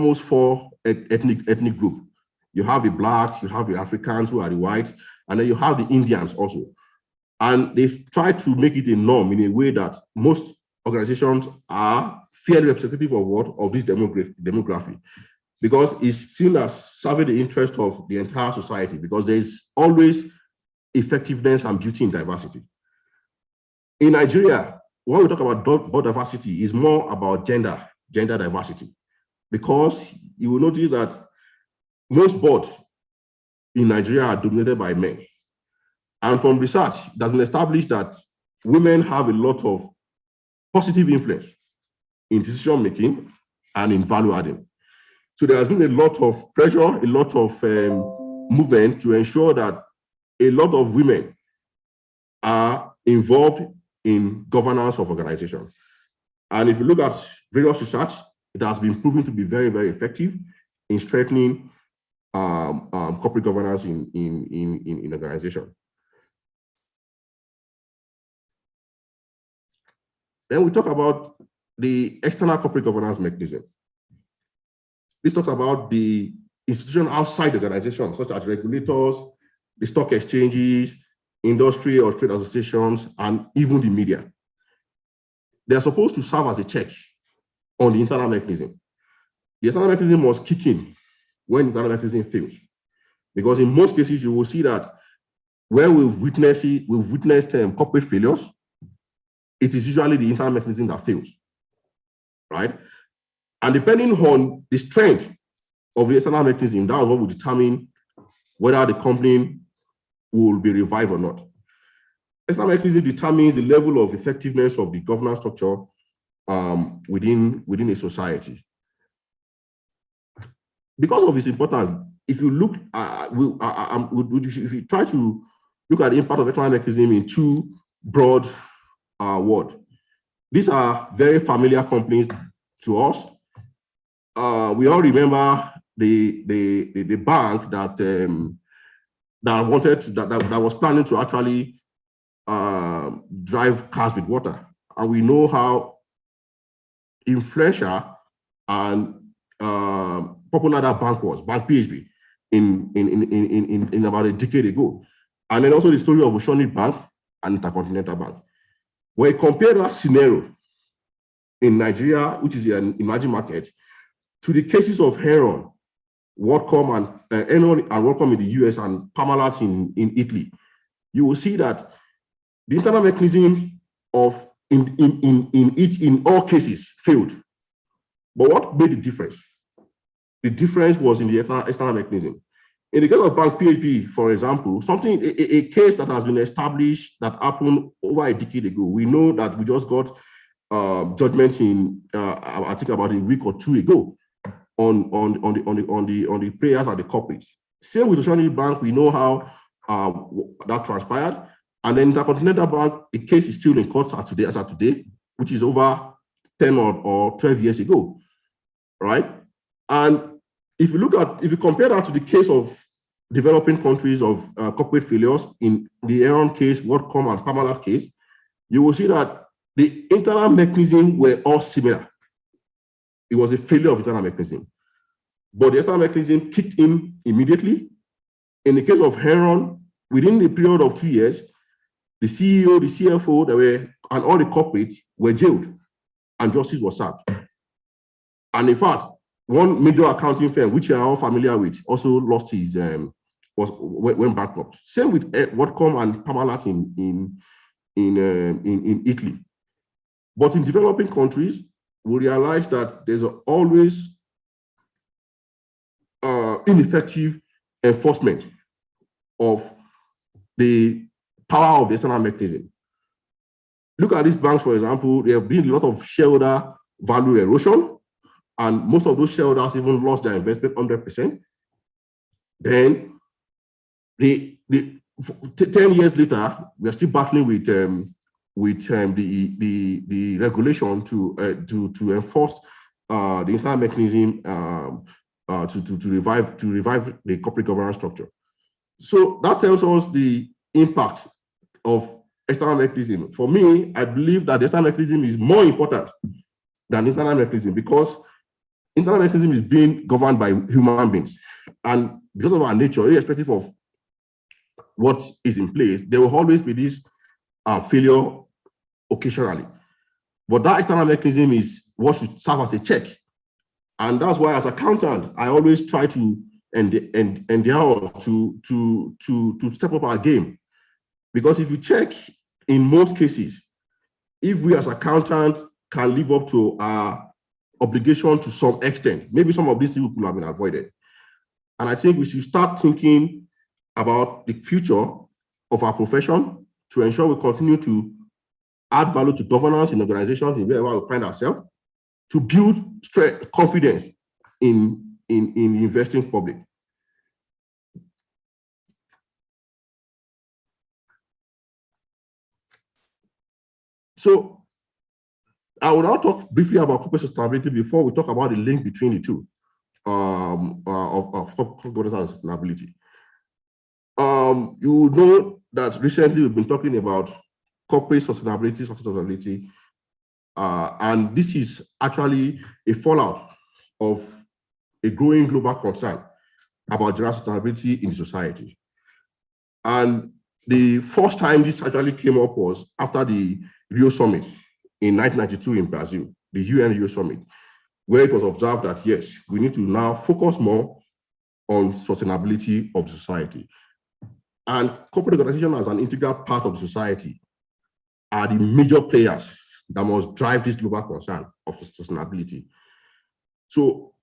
almost four ethnic group. You have the blacks, you have the Africans who are the whites, and then you have the Indians also. And they've tried to make it a norm in a way that most organizations are fairly representative of what? Of this demography. Because it's seen as serving the interest of the entire society, because there is always effectiveness and beauty in diversity. In Nigeria, when we talk about diversity, it's more about gender diversity, because you will notice that most boards in Nigeria are dominated by men. And from research, it has been established that women have a lot of positive influence in decision making and in value adding. So there has been a lot of pressure, a lot of movement to ensure that a lot of women are involved in governance of organizations. And if you look at various research, it has been proven to be very, very effective in strengthening corporate governance in organization. Then we talk about the external corporate governance mechanism. This talks about the institution outside the organization, such as regulators, the stock exchanges, industry or trade associations, and even the media. They are supposed to serve as a check on the internal mechanism. The external mechanism must kick in when the internal mechanism fails. Because in most cases, you will see that where we've witnessed corporate failures, it is usually the internal mechanism that fails, right? And depending on the strength of the external mechanism, that is what will determine whether the company will be revived or not. External mechanism determines the level of effectiveness of the governance structure within a society. Because of its importance, if you look, if you try to look at the impact of external mechanism in two broad words, these are very familiar companies to us. We all remember the bank that that was planning to actually drive cars with water, and we know how influential and popular that bank was, Bank PHB, in about a decade ago. And then also the story of Oceanic Bank and Intercontinental Bank. When you compare that scenario in Nigeria, which is an emerging market, to the cases of Enron, WorldCom and WorldCom in the US and Parmalat in Italy, you will see that the internal mechanism of in all cases failed. But what made the difference? The difference was in the external mechanism. In the case of Bank PHB, for example, a case that has been established that happened over a decade ago. We know that we just got judgment in I think about a week or two ago on the players and the corporates. Same with Oceanic Bank, we know how that transpired. And then Intercontinental Bank, the case is still in court as of today, which is over 10 or 12 years ago, right? And if you compare that to the case of developing countries of corporate failures, in the Enron case, WorldCom and Parmalat case, you will see that the internal mechanism were all similar. It was a failure of internal mechanism. But the external mechanism kicked in immediately. In the case of Enron, within the period of 2 years, the CEO, the CFO, and all the corporates were jailed, and justice was served. And in fact, one major accounting firm, which you are all familiar with, also lost his went bankrupt. Same with WorldCom and Parmalat in Italy. But in developing countries, we realize that there's always ineffective enforcement of the power of the external mechanism. Look at these banks, for example. There have been a lot of shareholder value erosion, and most of those shareholders even lost their investment 100%. Then, 10 years later, we are still battling with the regulation to enforce the internal mechanism to revive the corporate governance structure. So that tells us the impact of external mechanism. For me, I believe that the external mechanism is more important than internal mechanism, because internal mechanism is being governed by human beings. And because of our nature, irrespective of what is in place, there will always be this failure occasionally. But that external mechanism is what should serve as a check. And that's why, as accountant, I always try to endeavor to step up our game. Because if you check, in most cases, if we as accountants can live up to our obligation to some extent, maybe some of these things could have been avoided. And I think we should start thinking about the future of our profession to ensure we continue to add value to governance in organizations in wherever we find ourselves, to build confidence in investing public. So I will now talk briefly about corporate sustainability before we talk about the link between the two of corporate governance and sustainability. You know that recently we've been talking about corporate sustainability, and this is actually a fallout of a growing global concern about general sustainability in society. And the first time this actually came up was after the Rio Summit in 1992 in Brazil, the UN Rio Summit, where it was observed that, yes, we need to now focus more on sustainability of society. And corporate organizations as an integral part of society are the major players that must drive this global concern of sustainability. So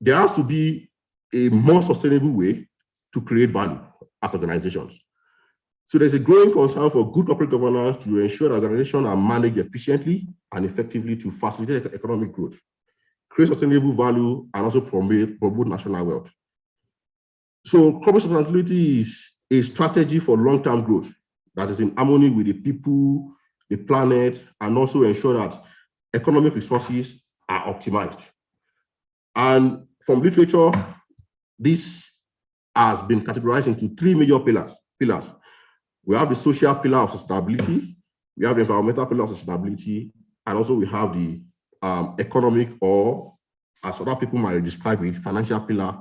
there has to be a more sustainable way to create value as organizations. So there's a growing concern for good corporate governance to ensure that organizations are managed efficiently and effectively to facilitate economic growth, create sustainable value, and also promote national wealth. So corporate sustainability is a strategy for long-term growth that is in harmony with the people, the planet, and also ensure that economic resources are optimized. And from literature, this has been categorized into three major pillars. We have the social pillar of sustainability, we have the environmental pillar of sustainability, and also we have the economic, or as other people might describe it, financial pillar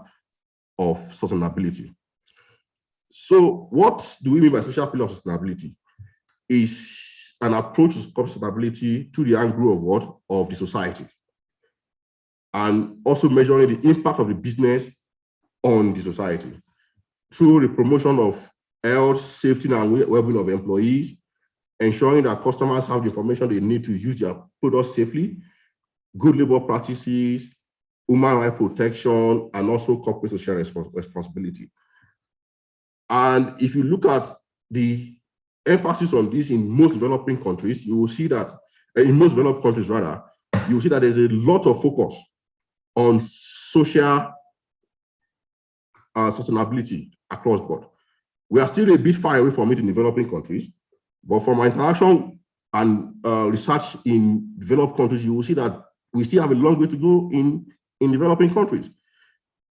of sustainability. So what do we mean by social pillar of sustainability? Is an approach to sustainability to the angle of what? Of the society. And also measuring the impact of the business on the society through the promotion of health, safety, and well-being of employees, ensuring that customers have the information they need to use their products safely, good labor practices, human rights protection, and also corporate social responsibility. And if you look at the emphasis on this in most developing countries, you will see that, in most developed countries rather, you will see that there's a lot of focus on social sustainability across board. We are still a bit far away from it in developing countries, but from our interaction and research in developed countries, you will see that we still have a long way to go in developing countries.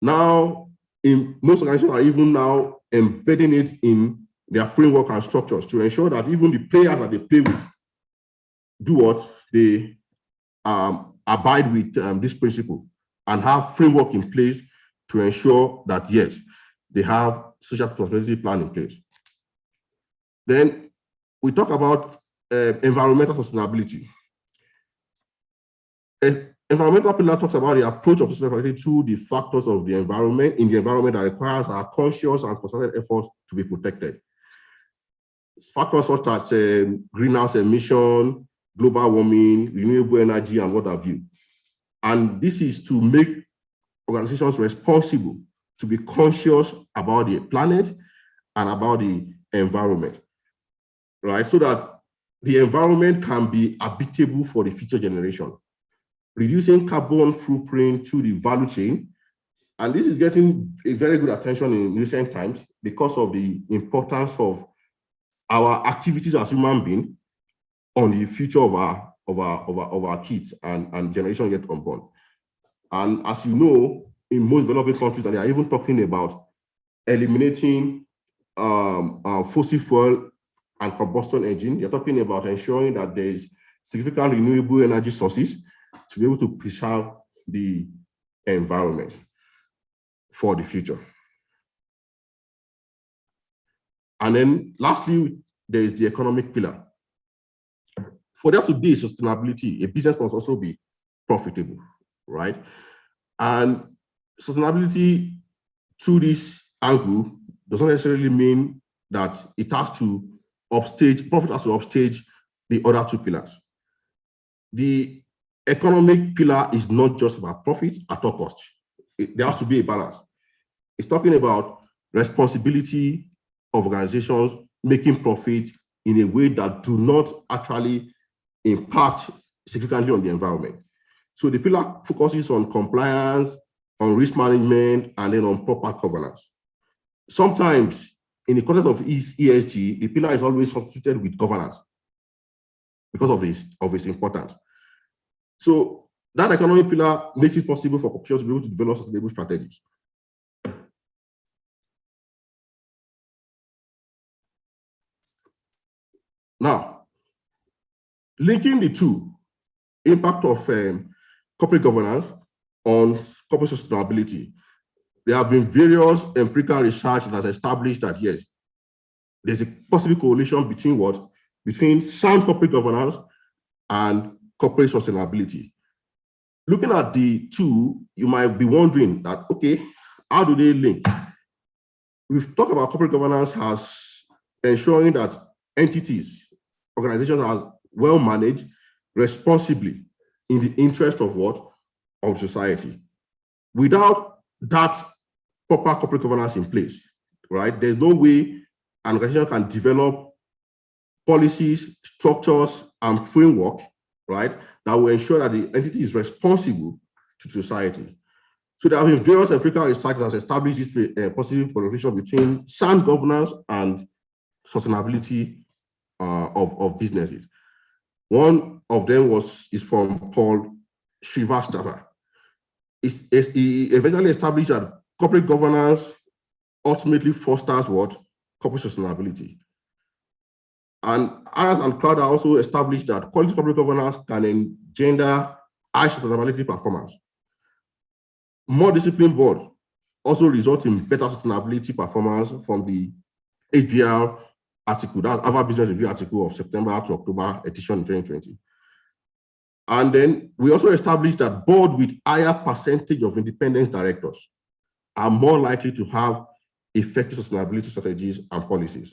Now, in most organizations are even now embedding it in their framework and structures to ensure that even the players that they play with do what? They abide with this principle and have framework in place to ensure that, yes, they have social responsibility plan in place. Then we talk about environmental sustainability. Environmental pillar talks about the approach of sustainability to the factors of the environment in the environment that requires our conscious and concerted efforts to be protected. Factors such as greenhouse emission, global warming, renewable energy, and what have you. And this is to make organizations responsible to be conscious about the planet and about the environment, right? So that the environment can be habitable for the future generation, reducing carbon footprint to the value chain. And this is getting a very good attention in recent times because of the importance of our activities as human beings on the future of our kids and generation yet unborn. And as you know, in most developing countries, and they are even talking about eliminating fossil fuel and combustion engine. They're talking about ensuring that there is significant renewable energy sources to be able to preserve the environment for the future. And then lastly, there is the economic pillar. For there to be sustainability, a business must also be profitable, right? And sustainability through this angle doesn't necessarily mean that it has to upstage, profit has to upstage the other two pillars. The economic pillar is not just about profit at all costs. There has to be a balance. It's talking about responsibility of organizations making profit in a way that do not actually impact significantly on the environment. So the pillar focuses on compliance, on risk management, and then on proper governance. Sometimes in the context of ESG, the pillar is always substituted with governance because of its importance. So that economic pillar makes it possible for corporations to be able to develop sustainable strategies. Now, linking the two, impact of corporate governance on corporate sustainability, there have been various empirical research that has established that, yes, there's a possible correlation between what? Between sound corporate governance and corporate sustainability. Looking at the two, you might be wondering that, okay, how do they link? We've talked about corporate governance as ensuring that entities, organizations are well managed responsibly in the interest of what? Of society. Without that proper corporate governance in place, right? There's no way an organization can develop policies, structures, and framework, right, that will ensure that the entity is responsible to society. So there have been various empirical research that has established this possible correlation between sound governance and sustainability of businesses. One of them is from Paul Srivastava. He eventually established that corporate governance ultimately fosters what? Corporate sustainability. And Aras and Crowder also established that quality corporate governance can engender high sustainability performance. More disciplined board also result in better sustainability performance from the HBR article, that's Harvard Business Review article of September to October edition in 2020. And then we also established that board with higher percentage of independent directors are more likely to have effective sustainability strategies and policies.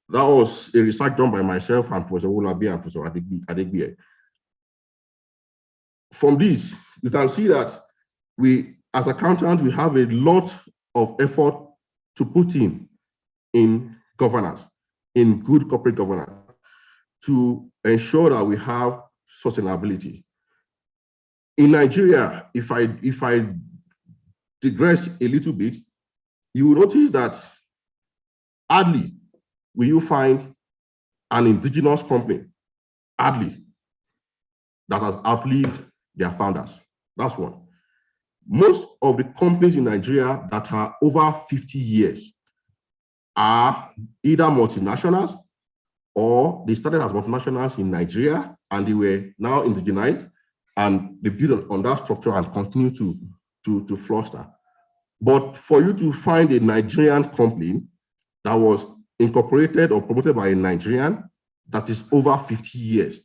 That was a research done by myself and Professor Wolabi and Professor Adegbiye. From this, you can see that we, as accountants, we have a lot of effort to put in governance, in good corporate governance, to ensure that we have sustainability. In Nigeria, if I digress a little bit, you will notice that hardly will you find an indigenous company, hardly, that has outlived their founders. That's one. Most of the companies in Nigeria that are over 50 years are either multinationals or they started as multinationals in Nigeria and they were now indigenized and they built on that structure and continue to foster. But for you to find a Nigerian company that was incorporated or promoted by a Nigerian that is over 50 years,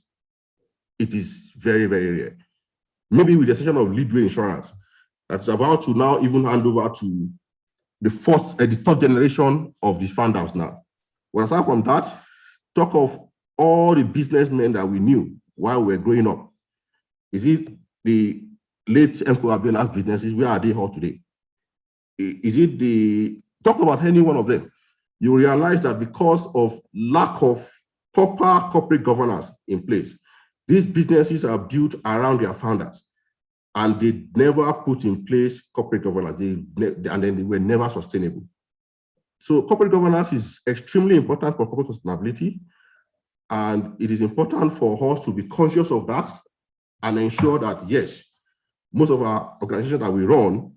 it is very, very rare. Maybe with the exception of Leadway Insurance, that's about to now even hand over to the third generation of the founders now. Well, aside from that, talk of all the businessmen that we knew while we were growing up. Is it the late Mko Abiola's businesses? Where are they all today? Is it talk about any one of them? You realize that because of lack of proper corporate governance in place, these businesses are built around their founders and they never put in place corporate governance, and then they were never sustainable. So corporate governance is extremely important for corporate sustainability, and it is important for us to be conscious of that and ensure that, yes, most of our organizations that we run,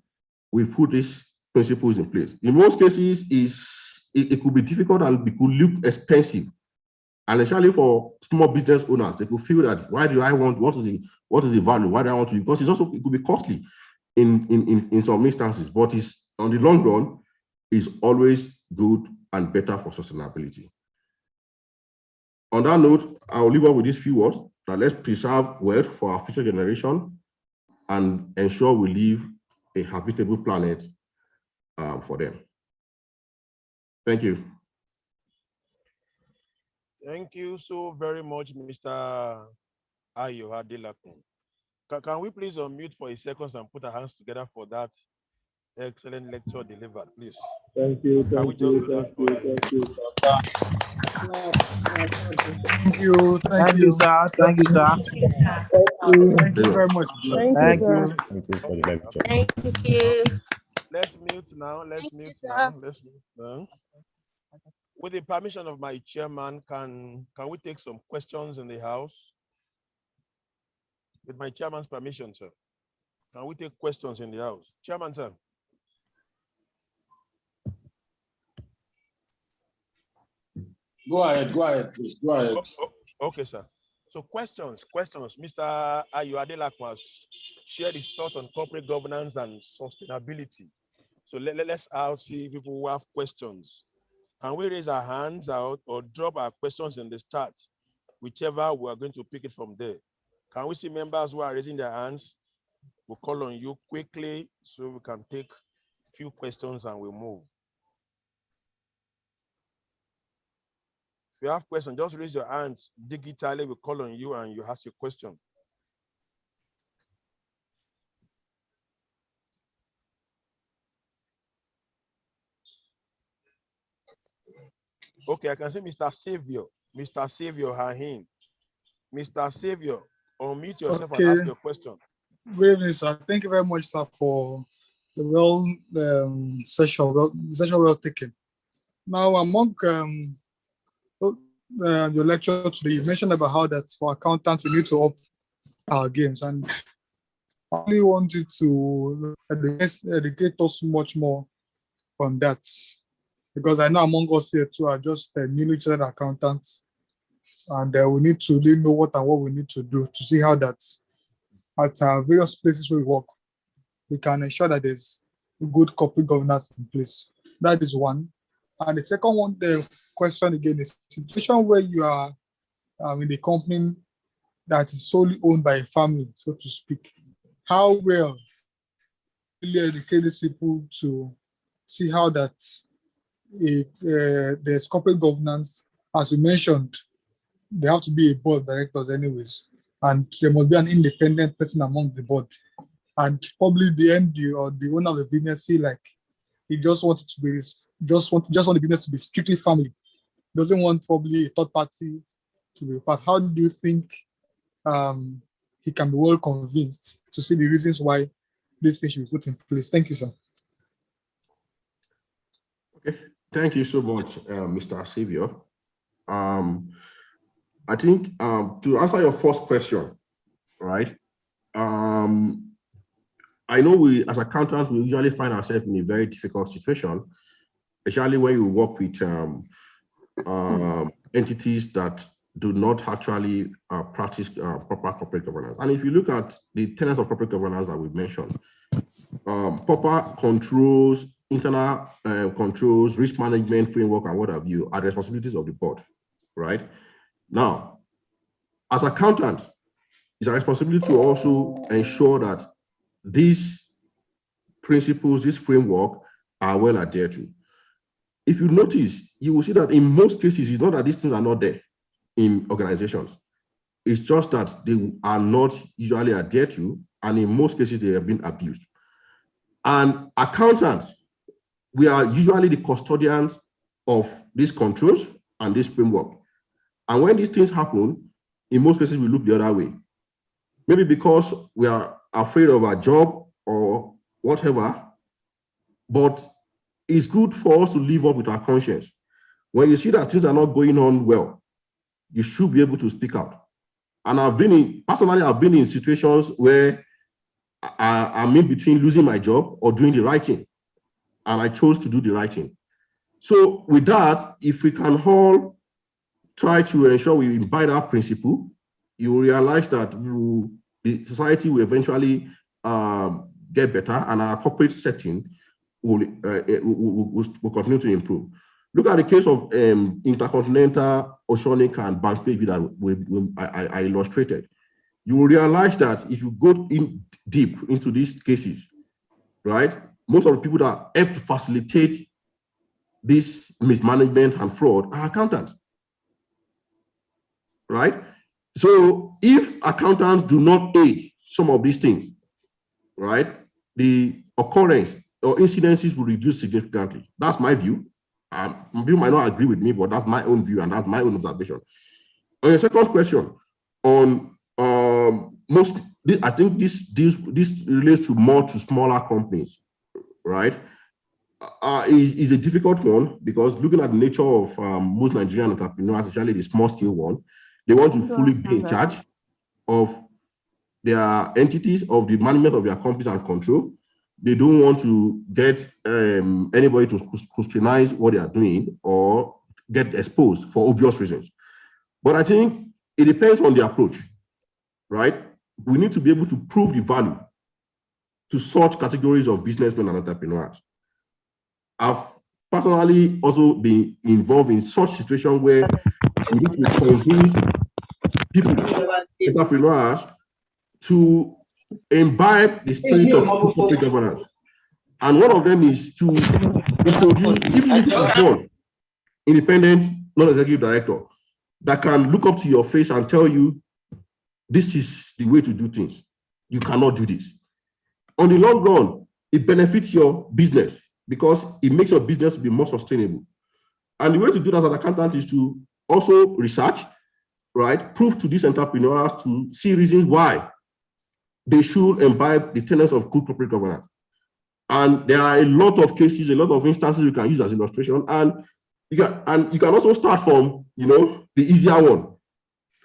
we put these principles in place. In most cases, it could be difficult and it could look expensive. And especially for small business owners, they could feel that, why do I want, what is the value? Why do I want to? Because it could be costly. in some instances, but is on the long run is always good and better for sustainability. On that note, I'll leave up with these few words that let's preserve wealth for our future generation and ensure we leave a habitable planet for them. Thank you. Thank you so very much, Mr. Ayo Adelakun. Can we please unmute for a second and put our hands together for that excellent lecture delivered, please? Thank you. Thank you. Thank you, Thank you, sir. Thank you, sir. Thank you very much. Thank you. Thank you for the lecture. Thank you. Let's mute now. Let's mute now. Let's mute now. With the permission of my chairman, can we take some questions in the house? With my chairman's permission, sir. Can we take questions in the house? Chairman, sir. Go ahead, please. Go ahead. Okay, sir. So questions. Mr. Ayo Adelakun has shared his thoughts on corporate governance and sustainability. So let's all see people who have questions. Can we raise our hands out or drop our questions in the chat, whichever we are going to pick it from there? Can we see members who are raising their hands? We'll call on you quickly so we can take a few questions and we'll move. If you have questions, just raise your hands digitally. We'll call on you and you ask your question. Okay, I can see Mr. Savior. Mr. Savior Hahin. Mr. Savior, unmute yourself and ask your question. Good evening, sir. Thank you very much, sir, for the session well taken. Now, among your lecture today, you mentioned about how that for accountants we need to up our games, and I only wanted to educate us much more on that, because I know among us here too are just newly chartered accountants, and we need to really know what we need to do to see how that at various places we work, we can ensure that there's good corporate governance in place. That is one. And the second one, the question again is situation where you are in a company that is solely owned by a family, so to speak. How well really educate these people to see how that there's corporate governance? As you mentioned, there have to be a board of directors anyways, and there must be an independent person among the board. And probably the MD or the owner of the business feel like he just wants it to be just want the business to be strictly family. Doesn't want probably a third party to be part. How do you think he can be well convinced to see the reasons why this thing should be put in place? Thank you, sir. Okay, thank you so much, Mr. Savior. I think to answer your first question, right? I know we, as accountants, we usually find ourselves in a very difficult situation, especially when you work with entities that do not actually practice proper corporate governance. And if you look at the tenets of corporate governance that we've mentioned, proper controls, internal controls, risk management framework, and what have you, are the responsibilities of the board, right? Now, as accountant, it's a responsibility to also ensure that these principles, this framework, are well adhered to. If you notice, you will see that in most cases, it's not that these things are not there in organizations. It's just that they are not usually adhered to, and in most cases, they have been abused. And accountants, we are usually the custodians of these controls and this framework. And when these things happen, in most cases, we look the other way. Maybe because we are afraid of our job or whatever, but it's good for us to live up with our conscience. When you see that things are not going on well, you should be able to speak out. And personally, I've been in situations where I'm in between losing my job or doing the right thing. And I chose to do the right thing. So with that, if we can all try to ensure we imbibe that principle, you will realize that the society will eventually get better, and our corporate setting will continue to improve. Look at the case of Intercontinental, Oceanic, and Bank PHB that I illustrated. You will realize that if you go in deep into these cases, right, most of the people that help to facilitate this mismanagement and fraud are accountants, right? So if accountants do not aid some of these things, right, the occurrence or incidences will reduce significantly. That's my view. You might not agree with me, but that's my own view and that's my own observation. On your second question, on I think this relates to more to smaller companies, right? Is a difficult one because looking at the nature of most Nigerian entrepreneurs, especially the small scale one, they want to fully be in charge of their entities, of the management of their companies and control. They don't want to get anybody to scrutinize what they are doing or get exposed for obvious reasons. But I think it depends on the approach, right? We need to be able to prove the value to such categories of businessmen and entrepreneurs. I've personally also been involved in such situations where we need to convince people, entrepreneurs, to imbibe the spirit of corporate governance. And one of them is to introduce, even if it is done, independent non-executive director that can look up to your face and tell you, this is the way to do things. You cannot do this. On the long run, it benefits your business because it makes your business be more sustainable. And the way to do that as an accountant is to also research, right? Prove to these entrepreneurs to see reasons why they should imbibe the tenets of good corporate governance. And there are a lot of cases, a lot of instances you can use as illustration. And you can also start from, the easier one,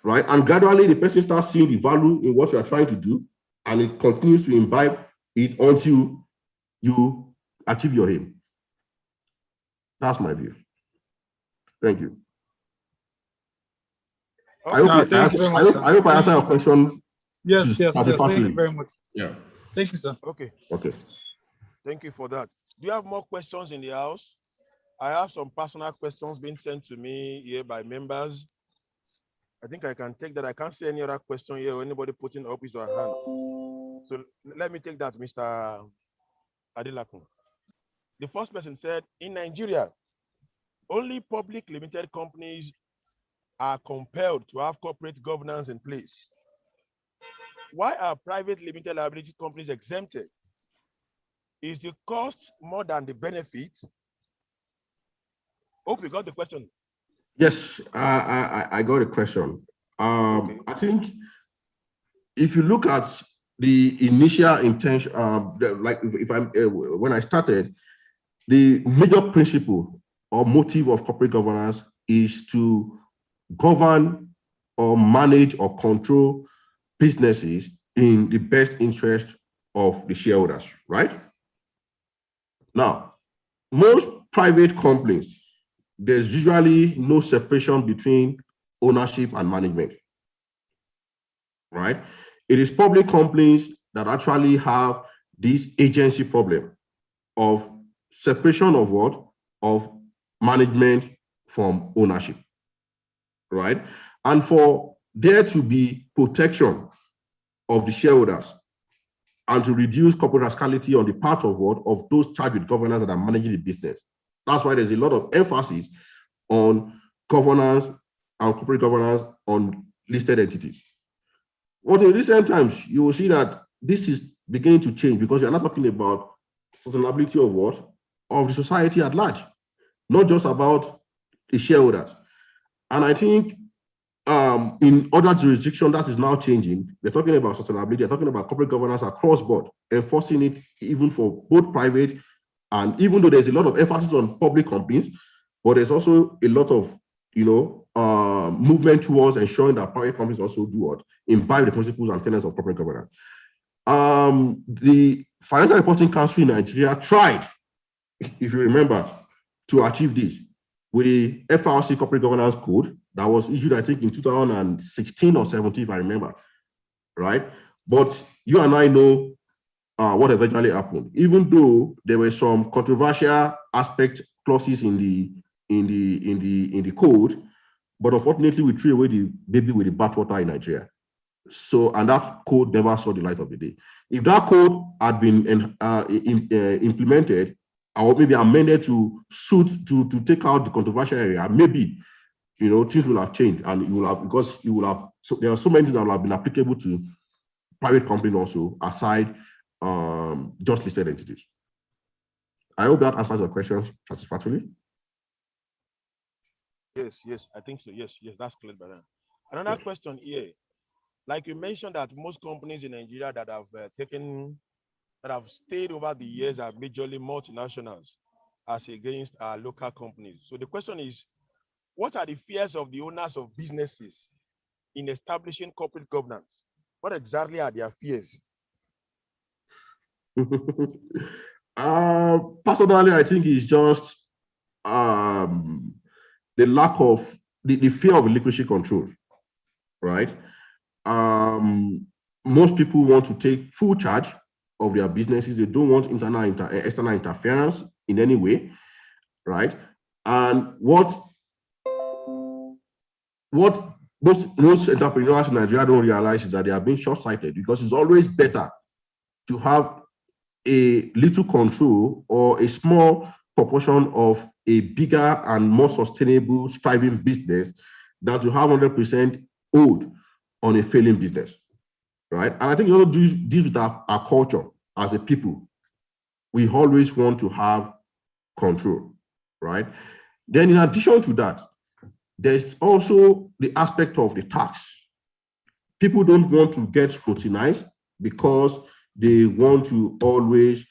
right? And gradually the person starts seeing the value in what you are trying to do, and it continues to imbibe it until you achieve your aim. That's my view. Thank you. Okay. I hope I answered your question. Yes. Thank you very much. Yeah. Thank you, sir. Okay. Okay. Thank you for that. Do you have more questions in the house? I have some personal questions being sent to me here by members. I think I can take that. I can't see any other question here or anybody putting up his or her hand. So let me take that, Mr. Adelakun. The first person said, in Nigeria, only public limited companies are compelled to have corporate governance in place. Why are private limited liability companies exempted? Is the cost more than the benefit? Hope you got the question. Yes, I got a question. Okay. I think if you look at the initial intention, when I started, the major principle or motive of corporate governance is to govern or manage or control businesses in the best interest of the shareholders, right? Now, most private companies, there's usually no separation between ownership and management, right? It is public companies that actually have this agency problem of separation of what? Of management from ownership, right? And for there to be protection of the shareholders and to reduce corporate rascality on the part of what? Of those charged with governance that are managing the business. That's why there's a lot of emphasis on governance and corporate governance on listed entities. But in recent times, you will see that this is beginning to change because you're not talking about sustainability of what? Of the society at large, not just about the shareholders. And I think in other jurisdictions, that is now changing. They're talking about sustainability, they're talking about corporate governance across board, enforcing it even for both private, and even though there's a lot of emphasis on public companies, but there's also a lot of movement towards ensuring that private companies also do what? Imbibe the principles and tenets of corporate governance. The Financial Reporting Council in Nigeria tried, if you remember, to achieve this with the FRC Corporate Governance Code that was issued, I think, in 2016 or 17, if I remember, right? But you and I know what eventually happened, even though there were some controversial aspect clauses in the code, but unfortunately we threw away the baby with the bathwater in Nigeria. So, and that code never saw the light of the day. If that code had been implemented or maybe amended to take out the controversial area, maybe things will have changed, and you will have, because you will have, so there are so many things that will have been applicable to private companies also, aside just listed entities. I hope that answers your question satisfactorily. Yes, I think so. Yes, that's clear by now. Another question here, like you mentioned that most companies in Nigeria that have stayed over the years are majorly multinationals as against our local companies. So the question is, what are the fears of the owners of businesses in establishing corporate governance? What exactly are their fears? Personally, I think it's just the lack of the fear of liquidity control, right? Most people want to take full charge of their businesses. They don't want external interference in any way, right? And what most entrepreneurs in Nigeria don't realize is that they are being short-sighted, because it's always better to have a little control or a small proportion of a bigger and more sustainable, thriving business than to have 100% owed on a failing business, right? And I think it also deals with our culture as a people. We always want to have control, right? Then in addition to that, there's also the aspect of the tax. People don't want to get scrutinized because they want to always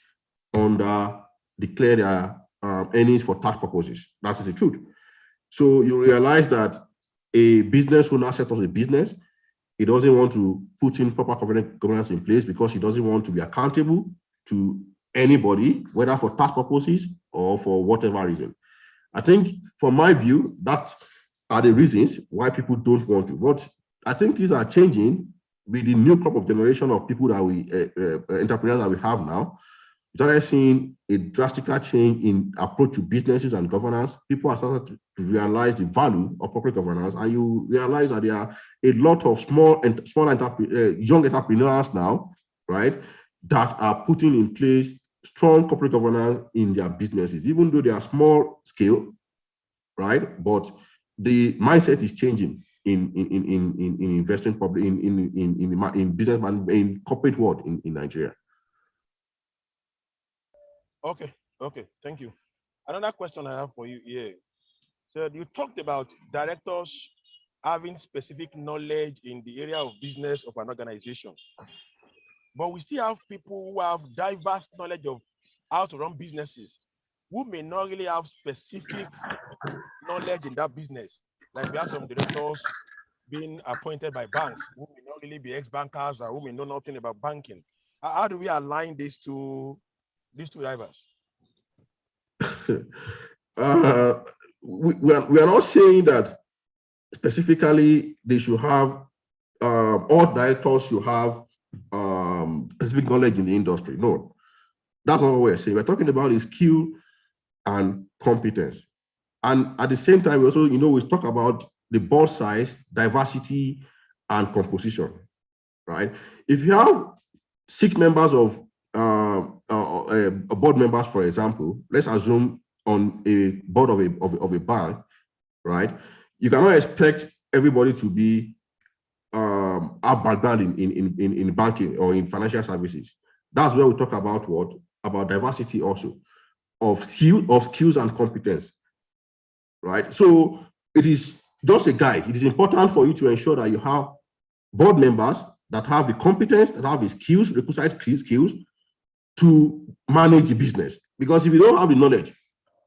declare their earnings for tax purposes. That is the truth. So you realize that a business owner set up a business, he doesn't want to put in proper governance in place because he doesn't want to be accountable to anybody, whether for tax purposes or for whatever reason. I think, from my view, that are the reasons why people don't want to. But I think these are changing with the new crop of generation of people that entrepreneurs that we have now. We started seeing a drastic change in approach to businesses and governance. People are starting to realize the value of corporate governance, and you realize that there are a lot of young entrepreneurs now, right, that are putting in place strong corporate governance in their businesses, even though they are small scale, right? But the mindset is changing in investing public in business and in corporate world in Nigeria. Okay, thank you. Another question I have for you here. So you talked about directors having specific knowledge in the area of business of an organization, but we still have people who have diverse knowledge of how to run businesses, who may not really have specific knowledge in that business. Like we have some directors being appointed by banks who may not really be ex-bankers or who may know nothing about banking. How do we align these two drivers? We are not saying that specifically they should have all directors should have specific knowledge in the industry. No, that's not what we're saying. We're talking about the skill and competence. And at the same time, we also, we talk about the board size, diversity, and composition, right? If you have 6 members of board members, for example, let's assume on a board of a bank, right? You cannot expect everybody to be have background in banking or in financial services. That's where we talk about what? About diversity also of skills and competence, right? So it is just a guide. It is important for you to ensure that you have board members that have the competence, that have the skills, requisite skills to manage the business. Because if you don't have the knowledge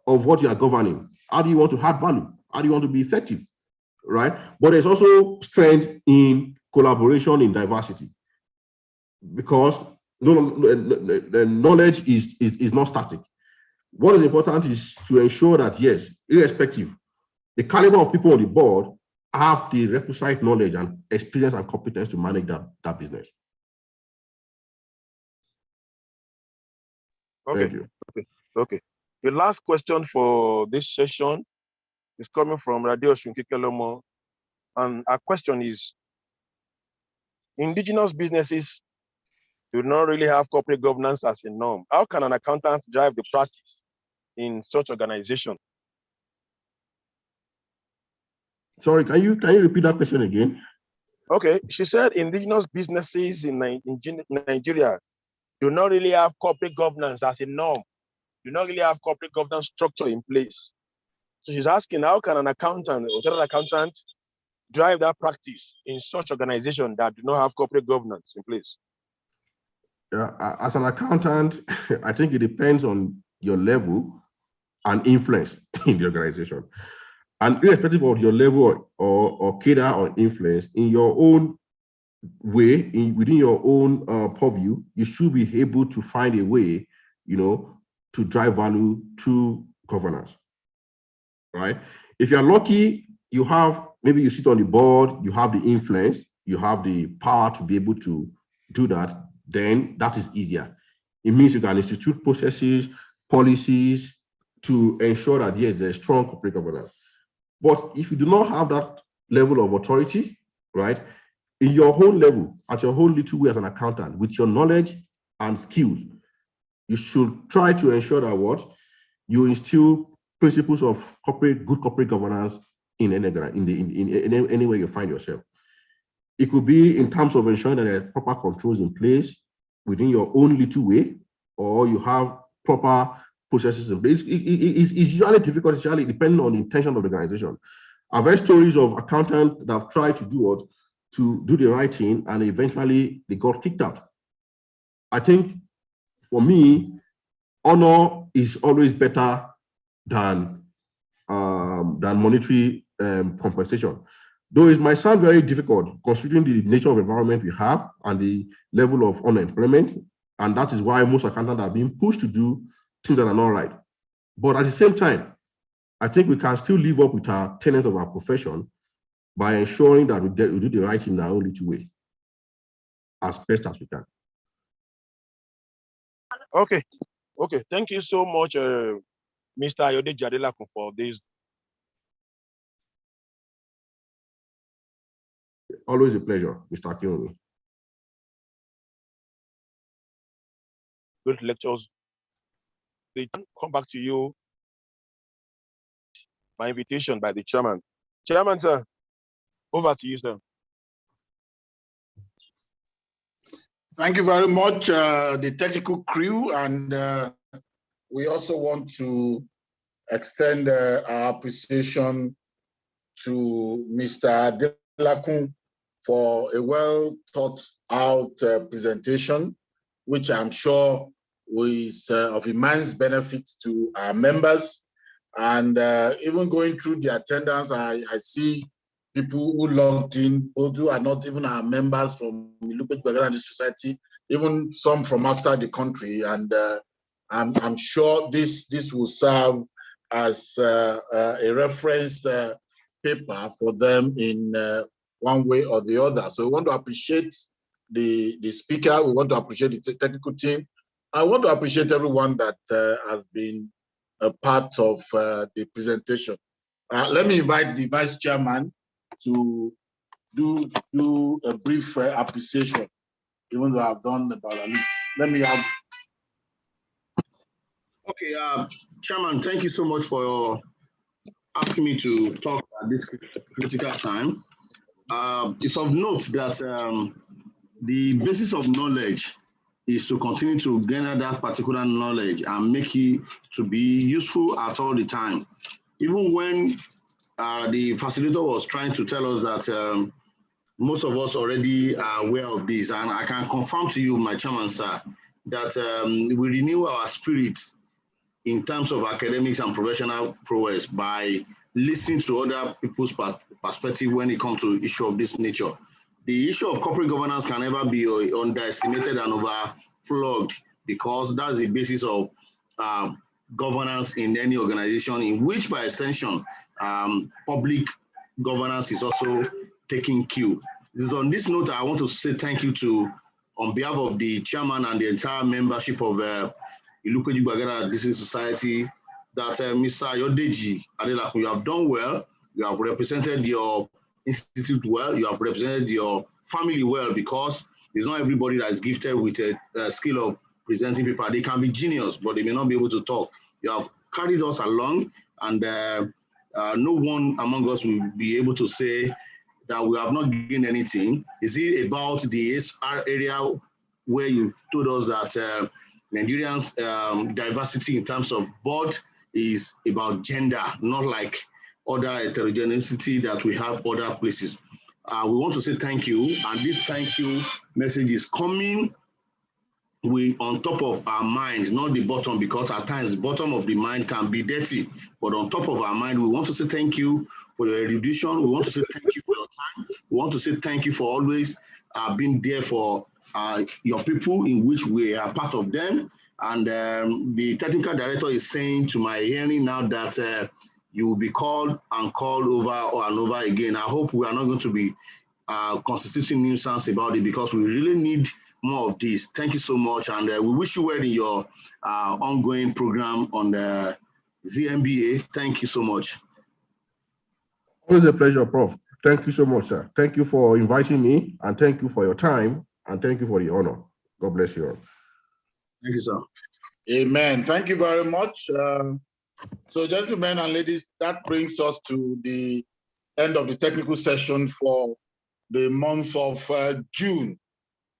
of what you are governing, how do you want to add value? How do you want to be effective, right? But there's also strength in collaboration in diversity, because the knowledge is not static. What is important is to ensure that, yes, irrespective, the caliber of people on the board have the requisite knowledge and experience and competence to manage that business. Okay. Thank you. Okay. The last question for this session is coming from Radio Shunkekelomo. And our question is, indigenous businesses do not really have corporate governance as a norm. How can an accountant drive the practice in such organization? Sorry, can you repeat that question again? Okay, she said indigenous businesses in Nigeria do not really have corporate governance as a norm, do not really have corporate governance structure in place. So she's asking, how can an accountant or general accountant drive that practice in such organization that do not have corporate governance in place? Yeah, as an accountant, I think it depends on your level and influence in the organization. And irrespective of your level or cadre or influence, in your own way, within your own purview, you should be able to find a way, to drive value through governance, right? If you're lucky, maybe you sit on the board, you have the influence, you have the power to be able to do that, then that is easier. It means you can institute processes, policies to ensure that, yes, there's strong corporate governance. But if you do not have that level of authority, right, in your own level, at your own little way as an accountant, with your knowledge and skills, you should try to ensure that you instill principles of good corporate governance in any way you find yourself. It could be in terms of ensuring that there are proper controls in place within your own little way, or you have proper processes in place. It's usually difficult, especially depending on the intention of the organization. I've heard stories of accountants that have tried to do the right thing, and eventually they got kicked out. I think for me, honor is always better than monetary compensation. Though it might sound very difficult considering the nature of environment we have and the level of unemployment, and that is why most accountants are being pushed to do things that are not right. But at the same time, I think we can still live up with our tenets of our profession by ensuring that we do the right thing in our own little way, as best as we can. Okay. Thank you so much, Mr. Ayodeji Adelakun, for this. Always a pleasure, Mr. Akinomi. Good lectures. They come back to you by invitation by the chairman. Chairman, sir, over to you, sir. Thank you very much, the technical crew, and we also want to extend our appreciation to Mr. Adelakun for a well thought out presentation, which I'm sure is of immense benefit to our members. And even going through the attendance, I see people who logged in, who are not even our members from Ilukwe Society, even some from outside the country. And I'm sure this will serve as a reference paper for them in one way or the other. So we want to appreciate the speaker. We want to appreciate the technical team. I want to appreciate everyone that has been a part of the presentation. Let me invite the vice chairman to do a brief appreciation, even though I've done about a little. Let me have. Okay, Chairman, thank you so much for asking me to talk at this critical time. It's of note that the basis of knowledge is to continue to garner that particular knowledge and make it to be useful at all the time. Even when the facilitator was trying to tell us that most of us already are aware of this, and I can confirm to you, my chairman, sir, that we renew our spirits in terms of academics and professional prowess by listening to other people's perspective when it comes to issue of this nature. The issue of corporate governance can never be underestimated and overflogged, because that's the basis of governance in any organization, in which by extension, public governance is also taking cue. This is on this note, I want to say thank you on behalf of the chairman and the entire membership of Ilupeju Bagara District Society, that Mr. Yodeji Adelakun, you have done well. You have represented your institute well. You have represented your family well, because it's not everybody that is gifted with a skill of presenting paper. They can be genius, but they may not be able to talk. You have carried us along, and no one among us will be able to say that we have not gained anything. Is it about the SR area where you told us that Nigerians' diversity in terms of board is about gender, not like other heterogeneity that we have other places. We want to say thank you, and this thank you message is coming on top of our minds, not the bottom, because at times the bottom of the mind can be dirty, but on top of our mind, we want to say thank you for your erudition. We want to say thank you for your time. We want to say thank you for always being there for your people, in which we are part of them. And the technical director is saying to my hearing now that you will be called and called over and over again. I hope we are not going to be constituting nuisance about it, because we really need more of this. Thank you so much, and we wish you well in your ongoing program on the ZMBA. Thank you so much. Always a pleasure, Prof. Thank you so much, sir. Thank you for inviting me, and thank you for your time, and thank you for the honor. God bless you all. Thank you, sir. Amen. Thank you very much. So, gentlemen and ladies, that brings us to the end of the technical session for the month of June.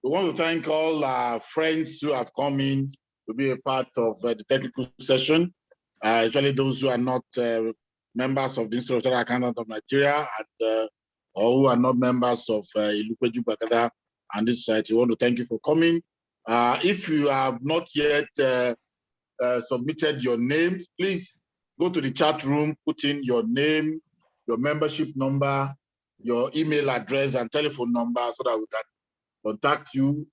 We want to thank all our friends who have come in to be a part of the technical session, especially those who are not members of the Institute of Chartered Accountants of Nigeria, and or who are not members of Ilupeju Bagada and this society. We want to thank you for coming. If you have not yet submitted your names, please go to the chat room, put in your name, your membership number, your email address and telephone number, so that we can contact you,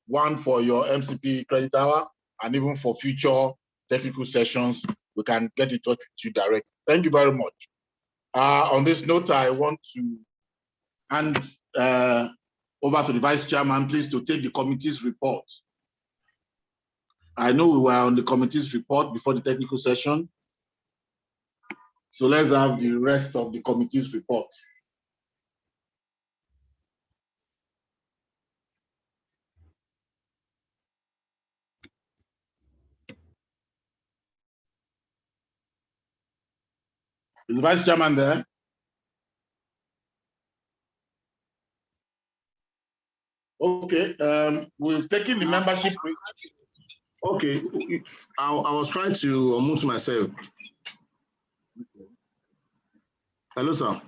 one for your MCP credit hour, and even for future technical sessions, we can get in touch with you directly. Thank you very much. On this note, I want to hand over to the Vice Chairman, please, to take the committee's report. I know we were on the committee's report before the technical session, so let's have the rest of the committee's report. Is the Vice Chairman there? Okay, we're taking the membership. Okay, I was trying to unmute myself. Hello, sir.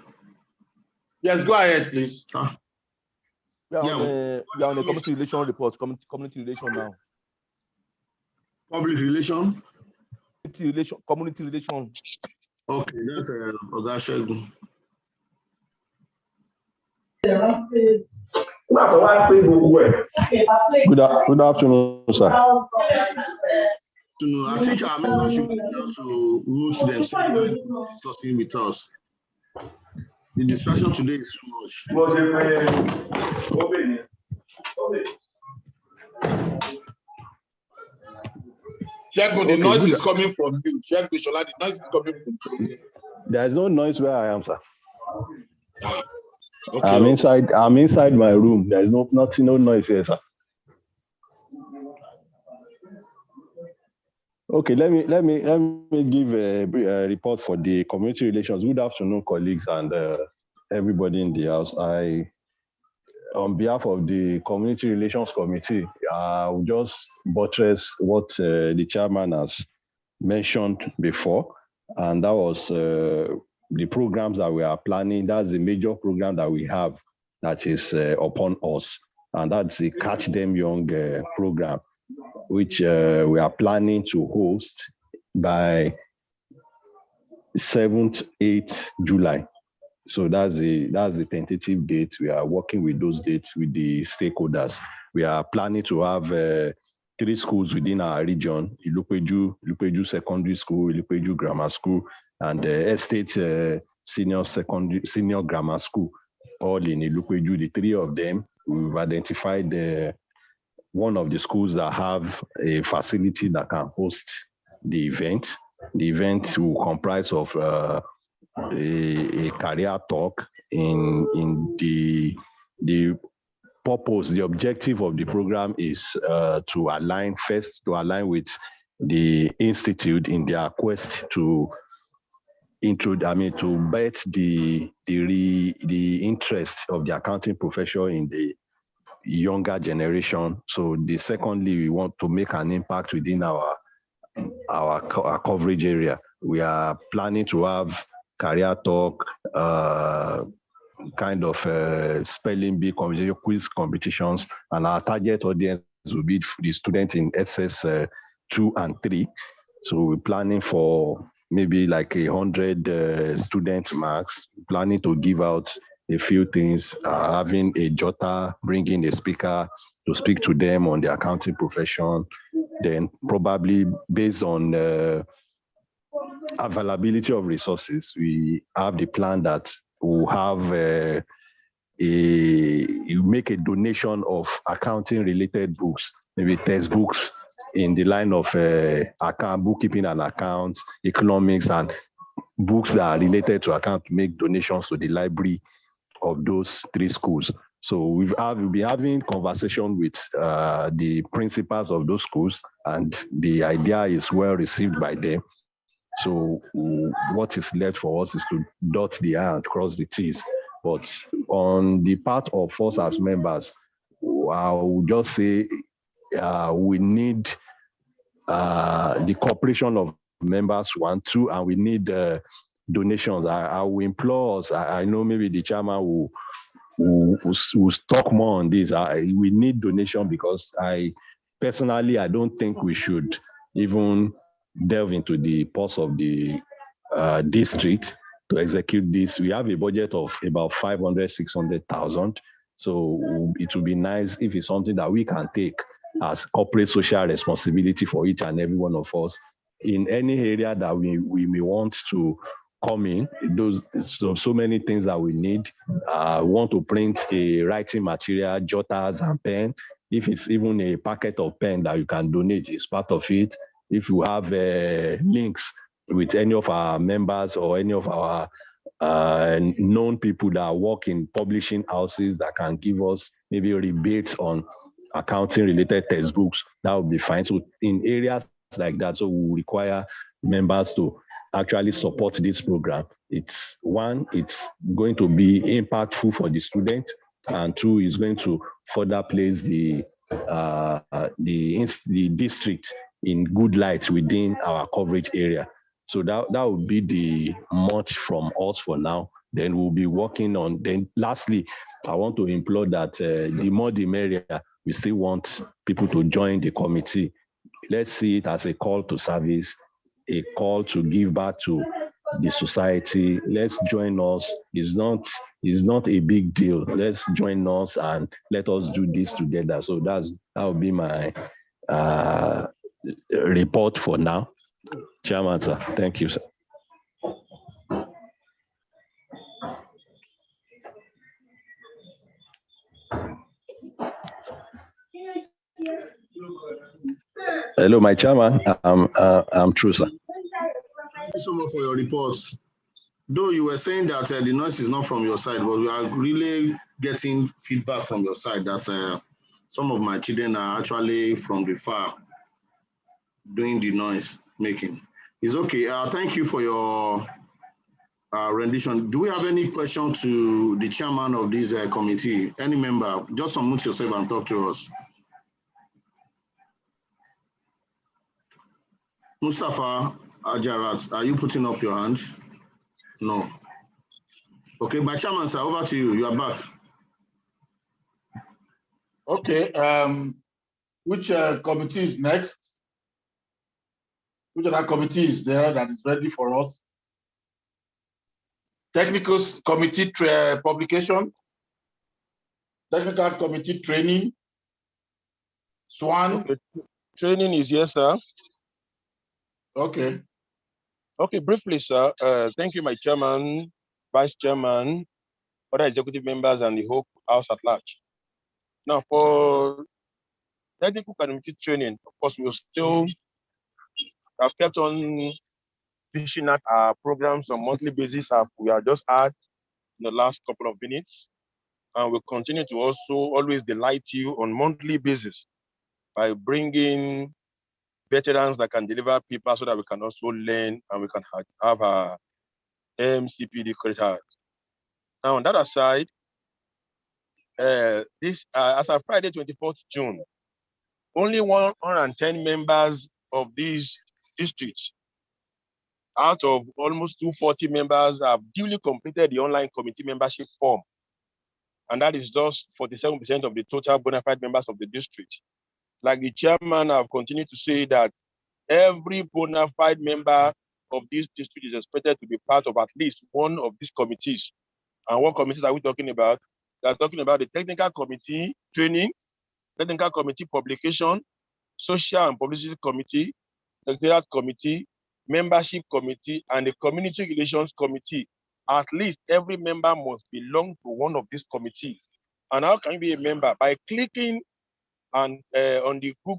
Yes, go ahead, please. We are on the community relation report, community relation now. Public relation? Community relation. Okay, that's Oga Good afternoon, sir. I think our members should be able to mute themselves when discussing with us. The distraction today is too much. Shegun, the noise is coming from you. Shegun, the noise is coming from you. There is no noise where I am, sir. Okay. I'm inside my room. There is no noise here, sir. Okay, let me give a report for the community relations. Good afternoon, colleagues and everybody in the house. On behalf of the Community Relations Committee, I will just buttress what the chairman has mentioned before, and that was the programs that we are planning. That's the major program that we have that is upon us, and that's the Catch Them Young program, which we are planning to host by 7th, 8th July. So that's the tentative date. We are working with those dates with the stakeholders. We are planning to have 3 schools within our region: Ilupeju Secondary School, Ilupeju Grammar School, and Estate Senior Grammar School, all in Ilupeju. The 3 of them, we've identified one of the schools that have a facility that can host the event. The event will comprise of a career talk in the purpose, the objective of the program is to align with the institute in their quest to bet the interest of the accounting profession in the younger generation. So secondly, we want to make an impact within our coverage area. We are planning to have career talk, kind of spelling bee competition, quiz competitions, and our target audience will be the students in SS 2 and 3. So we're planning for maybe like 100 student marks, planning to give out a few things, having a jotter, bringing a speaker to speak to them on the accounting profession, then probably based on availability of resources, we have the plan that we'll have you make a donation of accounting related books, maybe textbooks in the line of account, bookkeeping and accounts, economics, and books that are related to account, to make donations to the library of those 3 schools. So we'll be having conversation with the principals of those schools, and the idea is well received by them. So what is left for us is to dot the I and cross the T's. But on the part of us as members, I would just say we need the cooperation of members, 1, 2, and we need donations. I will implore us. I know maybe the chairman will talk more on this. We need donation, because personally, I don't think we should even delve into the purse of the district to execute this. We have a budget of about 500, 600,000. So it would be nice if it's something that we can take as corporate social responsibility for each and every one of us in any area that we may want to come in. Those so many things that we need. We want to print a writing material, jotters and pen. If it's even a packet of pen that you can donate, it's part of it. If you have links with any of our members or any of our known people that work in publishing houses that can give us maybe rebates on accounting related textbooks, that would be fine. So in areas like that, so we require members to actually support this program. It's going to be impactful for the student, and 2, is going to further place the district in good light within our coverage area. So that would be the much from us for now. Then we'll be working on. Then lastly, I want to implore that the more the merrier. We still want people to join the committee. Let's see it as a call to service, a call to give back to the society. Let's join us. It's not a big deal. Let's join us and let us do this together. So that will be my report for now. Chairman, sir. Thank you, sir. Hello, my chairman. I'm true, sir. Thank you so much for your reports. Though you were saying that the noise is not from your side, but we are really getting feedback from your side that some of my children are actually from the far doing the noise making. It's okay. Thank you for your rendition. Do we have any question to the chairman of this committee? Any member? Just unmute yourself and talk to us. Mustafa Ajarat, are you putting up your hand? No. Okay, my chairman, sir, over to you. You are back. Okay. Which committee is next? Which other committee is there that is ready for us? Technical committee publication, technical committee training, SWAN. Okay. Training is yes, sir. Okay. Okay, briefly, sir. Thank you, my chairman, vice chairman, other executive members, and the whole house at large. Now, for Technical community training, of course, we'll still have kept on dishing out our programs on monthly basis. We are just at in the last couple of minutes, and we'll continue to also always delight you on monthly basis by bringing veterans that can deliver paper so that we can also learn and we can have our MCPD credit. Now, on that aside, as of Friday, 24th June, only 110 members of these districts out of almost 240 members have duly completed the online committee membership form. And that is just 47% of the total bona fide members of the district. Like the chairman, I've continued to say that every bona fide member of this district is expected to be part of at least one of these committees. And what committees are we talking about? They're talking about the technical committee training, technical committee publication, social and publicity committee, secretariat committee, membership committee, and the community relations committee. At least every member must belong to one of these committees. And how can you be a member? By clicking on the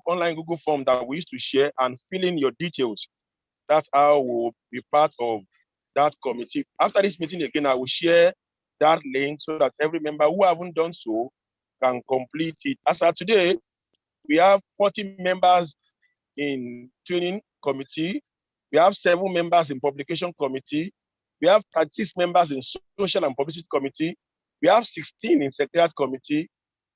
online Google form that we used to share and filling your details. That's how we'll be part of that committee. After this meeting again, I will share that link so that every member who haven't done so can complete it. As of today, we have 40 members in training committee. We have 7 members in publication committee. We have 36 members in social and publicity committee. We have 16 in secretariat committee.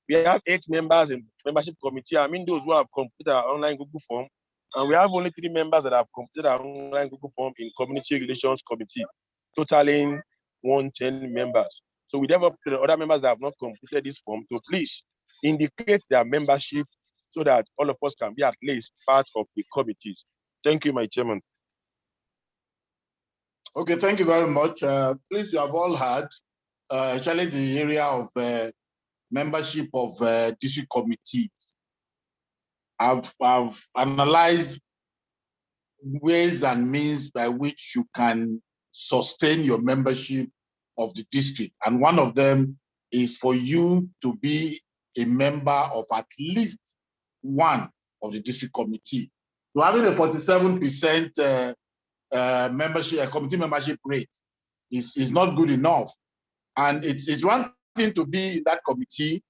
We have 8 members in membership committee. I mean, those who have completed our online Google form. And we have only 3 members that have completed our online Google form in community relations committee, totaling 110 members. So we develop the other members that have not completed this form to please indicate their membership so that all of us can be at least part of the committees. Thank you, my chairman. Okay, thank you very much. Please, you have all heard, actually the area of membership of district committees. I've analyzed ways and means by which you can sustain your membership of the district. And one of them is for you to be a member of at least one of the district committee. So having a 47% membership, committee membership rate is not good enough. And it's one thing to be in that committee,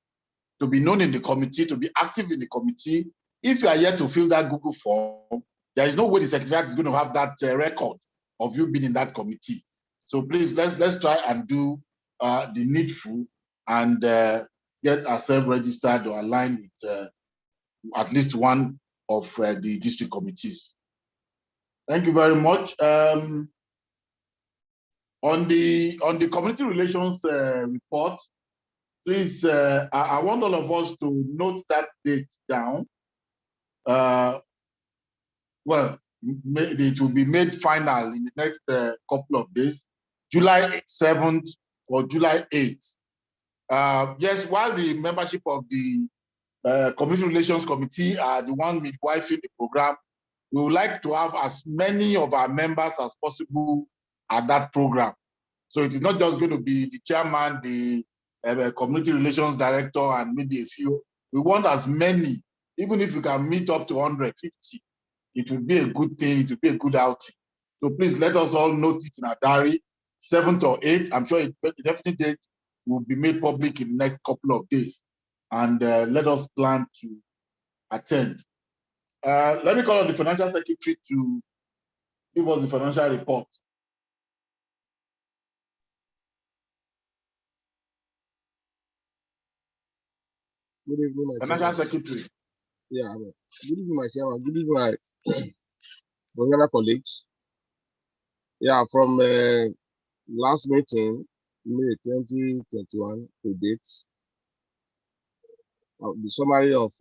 to be known in the committee, to be active in the committee. If you are yet to fill that Google form, there is no way the secretariat is going to have that record of you being in that committee. So please, let's try and do the needful and get ourselves registered or aligned with at least one of the district committees. Thank you very much. On the community relations report, please, I want all of us to note that date down. Well, it will be made final in the next couple of days, July 7th or July 8th. Yes, while the membership of the Community Relations Committee are the one midwifing the program, we would like to have as many of our members as possible at that program. So it is not just going to be the chairman, the community relations director, and maybe a few. We want as many, even if we can meet up to 150. It would be a good thing, it would be a good outing. So please let us all note it in our diary, 7th or 8th. I'm sure the definite date will be made public in the next couple of days. And let us plan to attend. Let me call on the Financial Secretary to give us the financial report. Good evening, my Financial Secretary. Yeah, good evening, my chairman. Good evening, my Bangala colleagues. Yeah, from last meeting, May 2021 to date, the summary of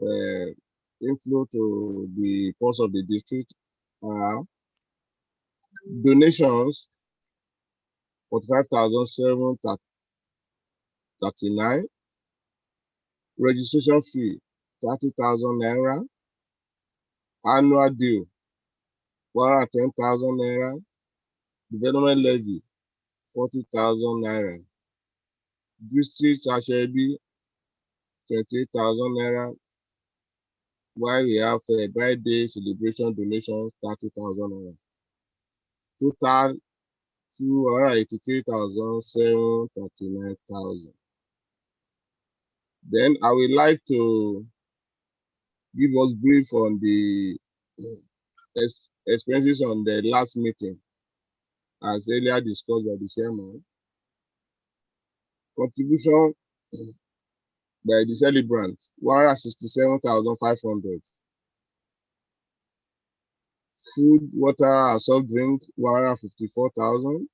inflow to the purse of the district are donations 45,739, registration fee 30,000 naira, annual due 110,000 naira, development levy 40,000 naira, district Ashebi 28,000 naira, while we have a birthday celebration donations 30,000 naira. Total 283,739,000. Then I would like to give us brief on the expenses on the last meeting, as earlier discussed by the chairman. Contribution by the celebrant, 167,500. Food, water, and soft drink, 154,000.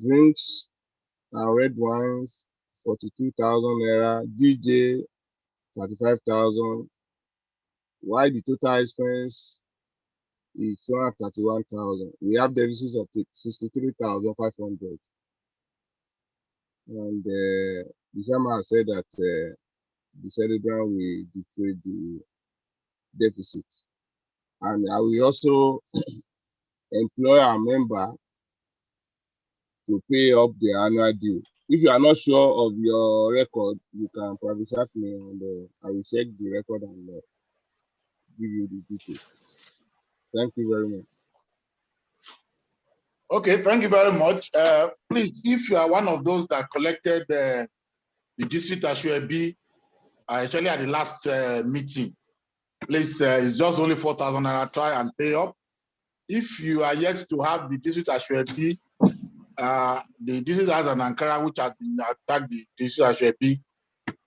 Drinks and red wines, 42,000 naira. DJ, 35,000. While the total expense is 231,000. We have deficits of 63,500. And the chairman said that the celebrant will defray the deficit. And I will also employ a member to pay up the annual due. If you are not sure of your record, you can private chat me and I will check the record and give you the details. Thank you very much. Okay, thank you very much. Please, if you are one of those that collected the district Ashwebi, actually at the last meeting, please, it's just only 4,000 naira. Try and pay up. If you are yet to have the district Ashwebi, the district has an Ankara which has been attacked the district Ashwebi.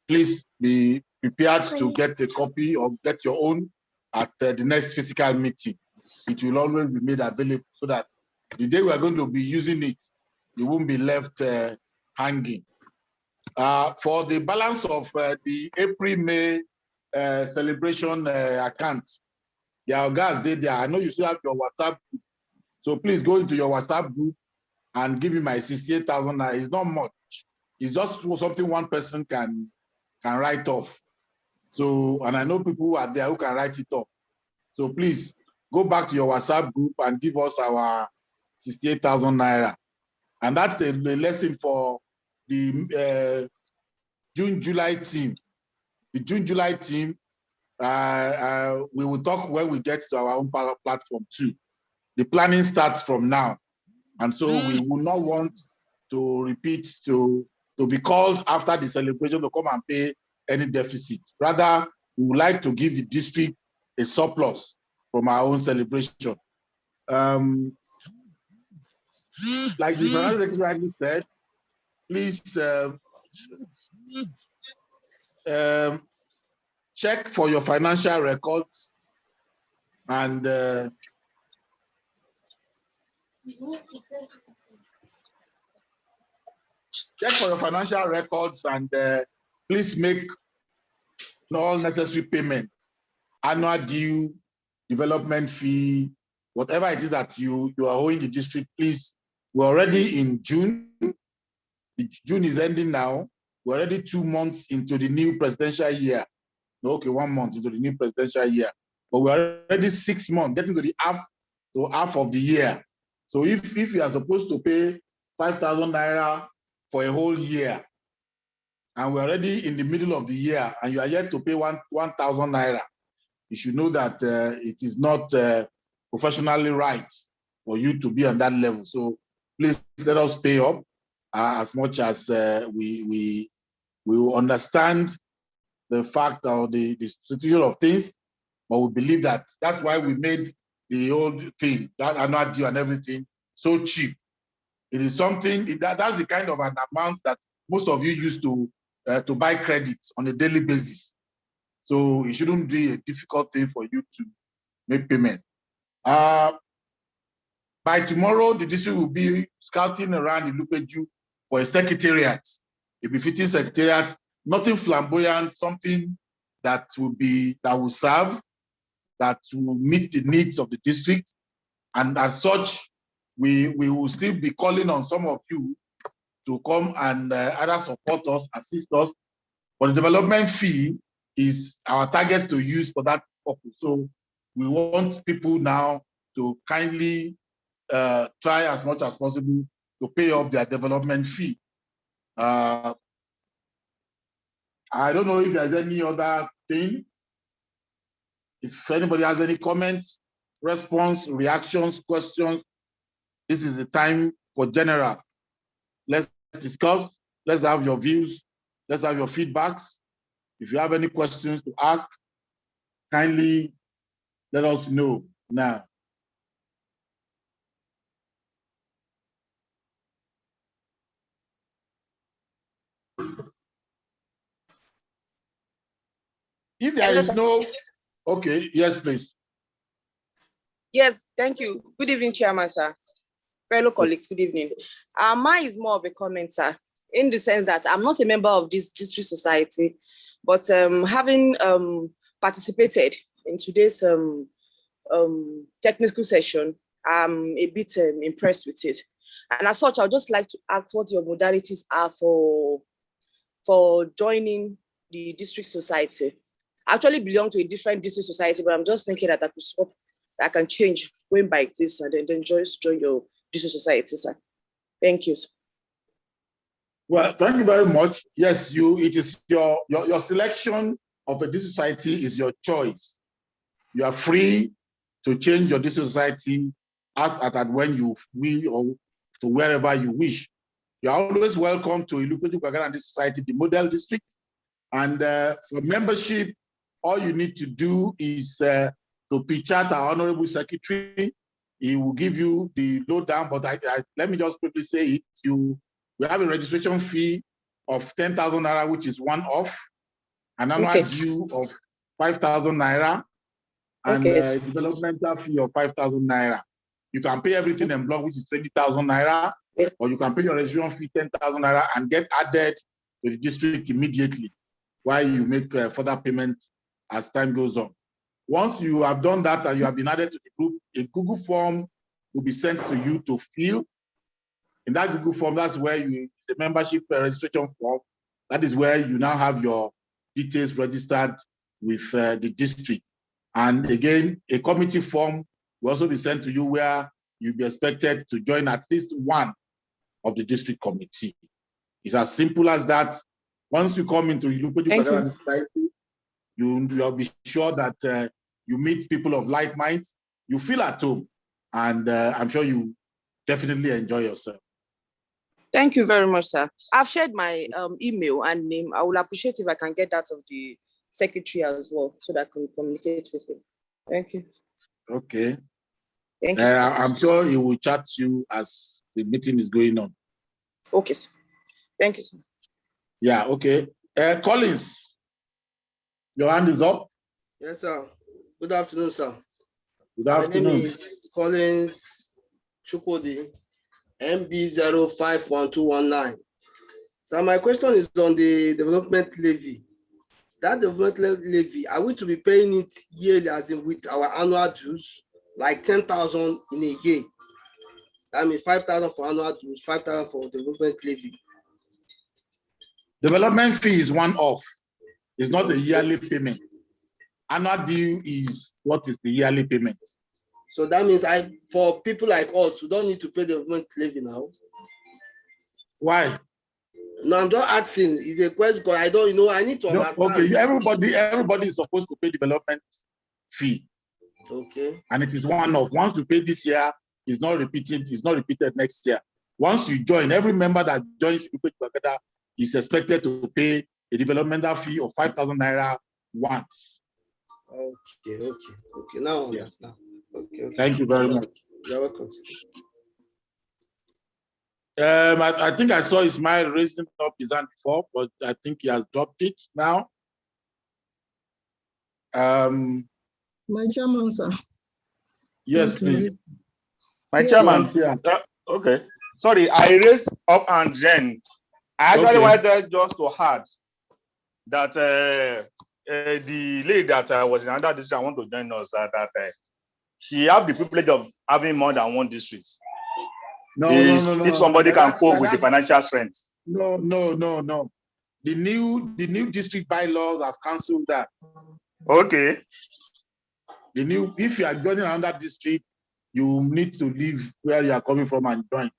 Please be prepared to get a copy or get your own at the next physical meeting. It will always be made available so that the day we are going to be using it, you won't be left hanging. For the balance of the April-May celebration account, your guys did there. I know you still have your WhatsApp group. So please go into your WhatsApp group and give me my 68,000. It's not much. It's just something one person can write off. So, and I know people who are there who can write it off. So please go back to your WhatsApp group and give us our 68,000 naira. And that's a lesson for the June-July team. The June-July team, we will talk when we get to our own platform too. The planning starts from now. And so we will not want to repeat to be called after the celebration to come and pay any deficit. Rather, we would like to give the district a surplus from our own celebration. Like the Financial Secretary said, please check for your financial records and please make all necessary payments, annual due, development fee, whatever it is that you are owing the district. Please, we're already in June. June is ending now. We're already 2 months into the new presidential year. Okay, 1 month into the new presidential year. But we're already 6 months, getting to the half of the year. So if you are supposed to pay 5,000 naira for a whole year, and we're already in the middle of the year, and you are yet to pay 1,000 naira, you should know that it is not professionally right for you to be on that level. So please let us pay up as much as we will understand the fact or the situation of things, but we believe that that's why we made the old thing, that annual due and everything, so cheap. It is something, that's the kind of an amount that most of you used to buy credit on a daily basis. So it shouldn't be a difficult thing for you to make payment. By tomorrow, the district will be scouting around the Lupeju for a secretariat, a befitting secretariat, nothing flamboyant, something that will serve, that will meet the needs of the district. And as such, we will still be calling on some of you to come and either support us, assist us. But the development fee is our target to use for that purpose. So we want people now to kindly try as much as possible to pay up their development fee. I don't know if there's any other thing. If anybody has any comments, response, reactions, questions, this is the time for general. Let's discuss. Let's have your views. Let's have your feedbacks. If you have any questions to ask, kindly let us know now. If there is no, okay, yes, please. Yes, thank you. Good evening, Chairman, sir. Fellow colleagues, good evening. Mine is more of a comment, sir, in the sense that I'm not a member of this district society, but having participated in today's technical session, I'm a bit impressed with it. And as such, I'd just like to ask what your modalities are for joining the district society. I actually belong to a different district society, but I'm just thinking that I could swap, that I can change going by this and then just join your district society, sir. Thank you, sir. Well, thank you very much. Yes, it is your selection of a district society is your choice. You are free to change your district society as at when you will or to wherever you wish. You are always welcome to Ilupeju Kwagara District Society, the model district. And for membership, all you need to do is to pitch out our Honorable Secretary. He will give you the lowdown, but let me just quickly say it. We have a registration fee of 10,000 naira, which is one-off, an annual due of 5,000 naira, and a developmental fee of 5,000 naira. You can pay everything in block, which is 20,000 naira, or you can pay your registration fee 10,000 naira and get added to the district immediately while you make further payments as time goes on. Once you have done that and you have been added to the group, a Google form will be sent to you to fill. In that Google form, that's where it's a membership registration form. That is where you now have your details registered with the district. And again, a committee form will also be sent to you where you'll be expected to join at least one of the district committee. It's as simple as that. Once you come into Ilupeju Society, you'll be sure that you meet people of like minds, you feel at home, and I'm sure you definitely enjoy yourself. Thank you very much, sir. I've shared my email and name. I will appreciate if I can get that of the secretary as well, so that I can communicate with him. Thank you. Okay. Thank you, I'm sure he will chat you as the meeting is going on. Okay, sir. Thank you, sir. Yeah, okay. Collins, your hand is up. Yes, sir. Good afternoon, sir. Good afternoon. My name is Collins Chukwudi, MB051219. So my question is on the development levy. That development levy, are we to be paying it yearly, as in with our annual dues, like 10,000 in a year? I mean, 5,000 for annual dues, 5,000 for development levy. Development fee is one-off. It's not a yearly payment. Annual due is what is the yearly payment. So that means for people like us, we don't need to pay development levy now. Why? No, I'm just asking. It's a question because I don't know. I need to understand. Okay, everybody is supposed to pay development fee. Okay. And it is one-off. Once you pay this year, it's not repeated next year. Once you join, every member that joins is expected to pay a developmental fee of 5,000 naira once. Okay. Now I understand. Okay. Thank you very much. You're welcome. I think I saw Ismail raising up his hand before, but I think he has dropped it now. My chairman, sir. Yes, please. My chairman. Yeah. Okay. Sorry, I raised up and then I actually wanted just to add that the lady that was in another district, I want to join us that she have the privilege of having more than one district. No. If somebody can cope with the financial strength. No. The new district bylaws have cancelled that. Okay. If you are joining another district, you need to leave where you are coming from and join.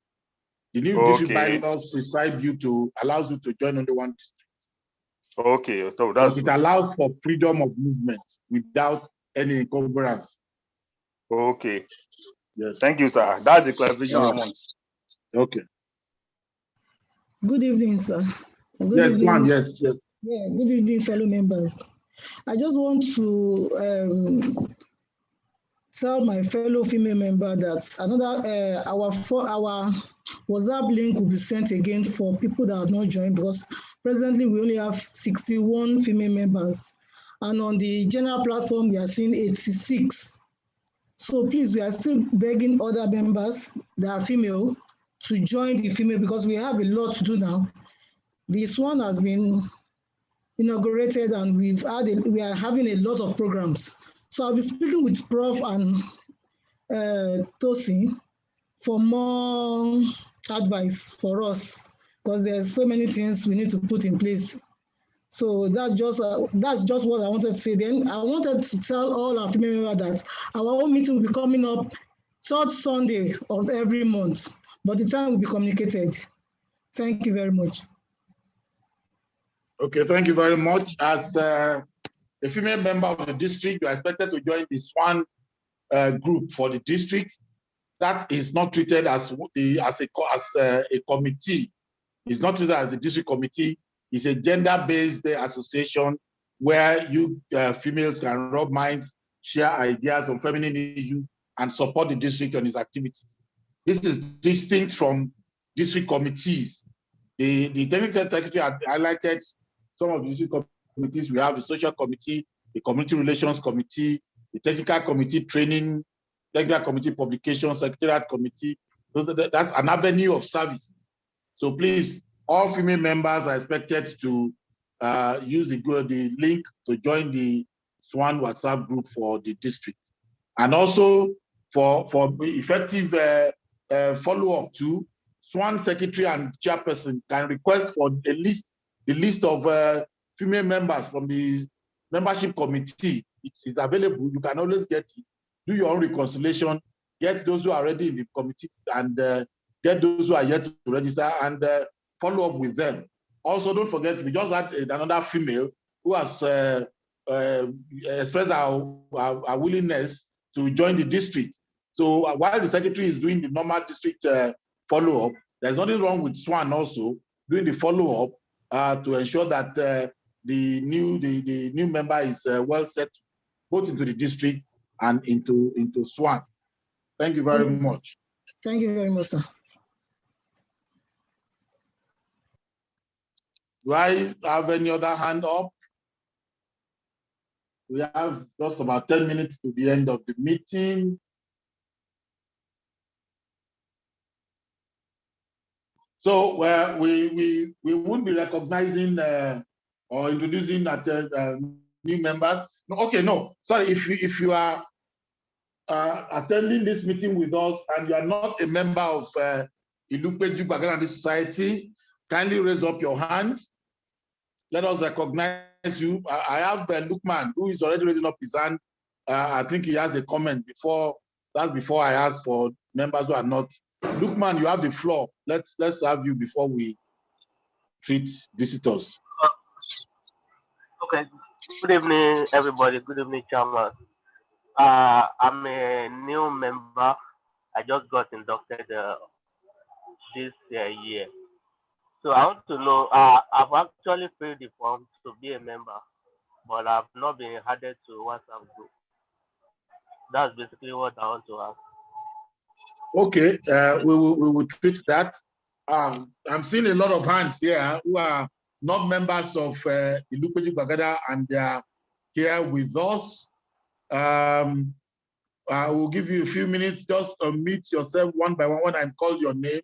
The new district bylaws allows you to join only one district. Okay, so But that's it allows for freedom of movement without any encumbrance. okay. Yes. Thank you, sir. That's the clarification I want. Okay. Good evening, sir. Good Yes, evening. ma'am. Yes, yes. Yeah, good evening, fellow members. I just want to tell my fellow female member that another our WhatsApp link will be sent again for people that have not joined, because presently we only have 61 female members, and on the general platform we are seeing 86. So please, we are still begging other members that are female to join the female, because we have a lot to do now. This one has been inaugurated and we are having a lot of programs. So I'll be speaking with Prof and Tosin for more advice for us, because there's so many things we need to put in place. So that's just what I wanted to say. Then I wanted to tell all our female members that our own meeting will be coming up third Sunday of every month, but the time will be communicated. Thank you very much. Okay, thank you very much. As a female member of the district, you are expected to join the SWAN group for the district. That is not treated as a committee. It's not treated as a district committee. It's a gender-based association where you females can rub minds, share ideas on feminine issues, and support the district on its activities. This is distinct from district committees. The technical secretary had highlighted some of the district committees. We have the social committee, the community relations committee, the technical committee training, technical committee publication, secretariat committee. That's an avenue of service. So please, all female members are expected to use the link to join the SWAN WhatsApp group for the district. And also for effective follow-up too, SWAN secretary and chairperson can request for the list of female members from the membership committee. It is available. You can always get it. Do your own reconciliation, get those who are already in the committee, and get those who are yet to register, and follow up with them. Also, don't forget, we just had another female who has expressed our willingness to join the district. So while the secretary is doing the normal district follow-up, there's nothing wrong with SWAN also doing the follow-up to ensure that the new member is well set both into the district and into SWAN. Thank you very much. Thank you very much, sir. Do I have any other hand up? We have just about 10 minutes to the end of the meeting. So we won't be recognizing or introducing new members. No, okay, no, sorry. If you are attending this meeting with us and you are not a member of Ilupeju Bagana Society, kindly raise up your hand. Let us recognize you. I have Lukman, who is already raising up his hand. I think he has a comment before. That's before I ask for members who are not. Lukman, you have the floor. Let's have you before we treat visitors. Okay. Good evening, everybody. Good evening, Chairman. I'm a new member. I just got inducted this year. So I want to know, I've actually filled the form to be a member, but I've not been added to WhatsApp group. That's basically what I want to ask. Okay, we will treat that. I'm seeing a lot of hands here who are not members of Ilupeju Bagada, and they are here with us. I will give you a few minutes. Just unmute yourself one by one. When I call your name,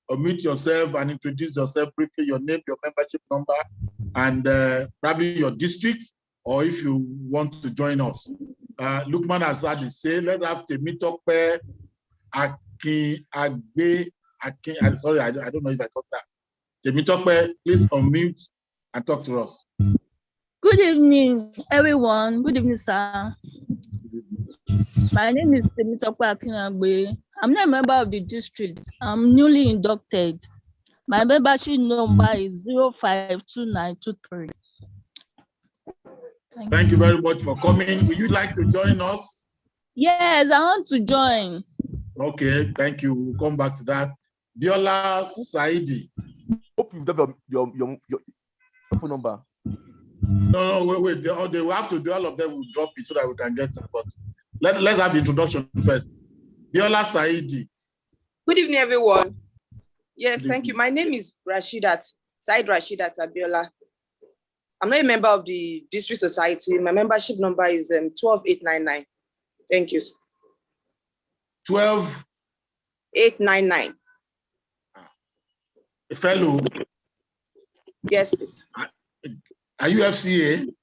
unmute yourself and introduce yourself briefly, your name, your membership number, and probably your district, or if you want to join us. Lukman has had to say, let's have Temitope sorry, I don't know if I got that. Temitope, please unmute and talk to us. Good evening, everyone. Good evening, sir. My name is Temitope Akinagbe. I'm not a member of the district. I'm newly inducted. My membership number is 052923. Thank you very much for coming. Would you like to join us? Yes, I want to join. Okay, thank you. We'll come back to that. Biola Saidi. Hope you've got your phone number. No, wait. They will have to do all of them. Will drop it so that we can get it. But let's have the introduction first. Biola Saidi. Good evening, everyone. Yes, thank you. My name is Rashidat, Said Rashidat Abiola. I'm not a member of the District Society. My membership number is 12899. Thank you. 12899. A fellow. Yes, please. Are you FCA?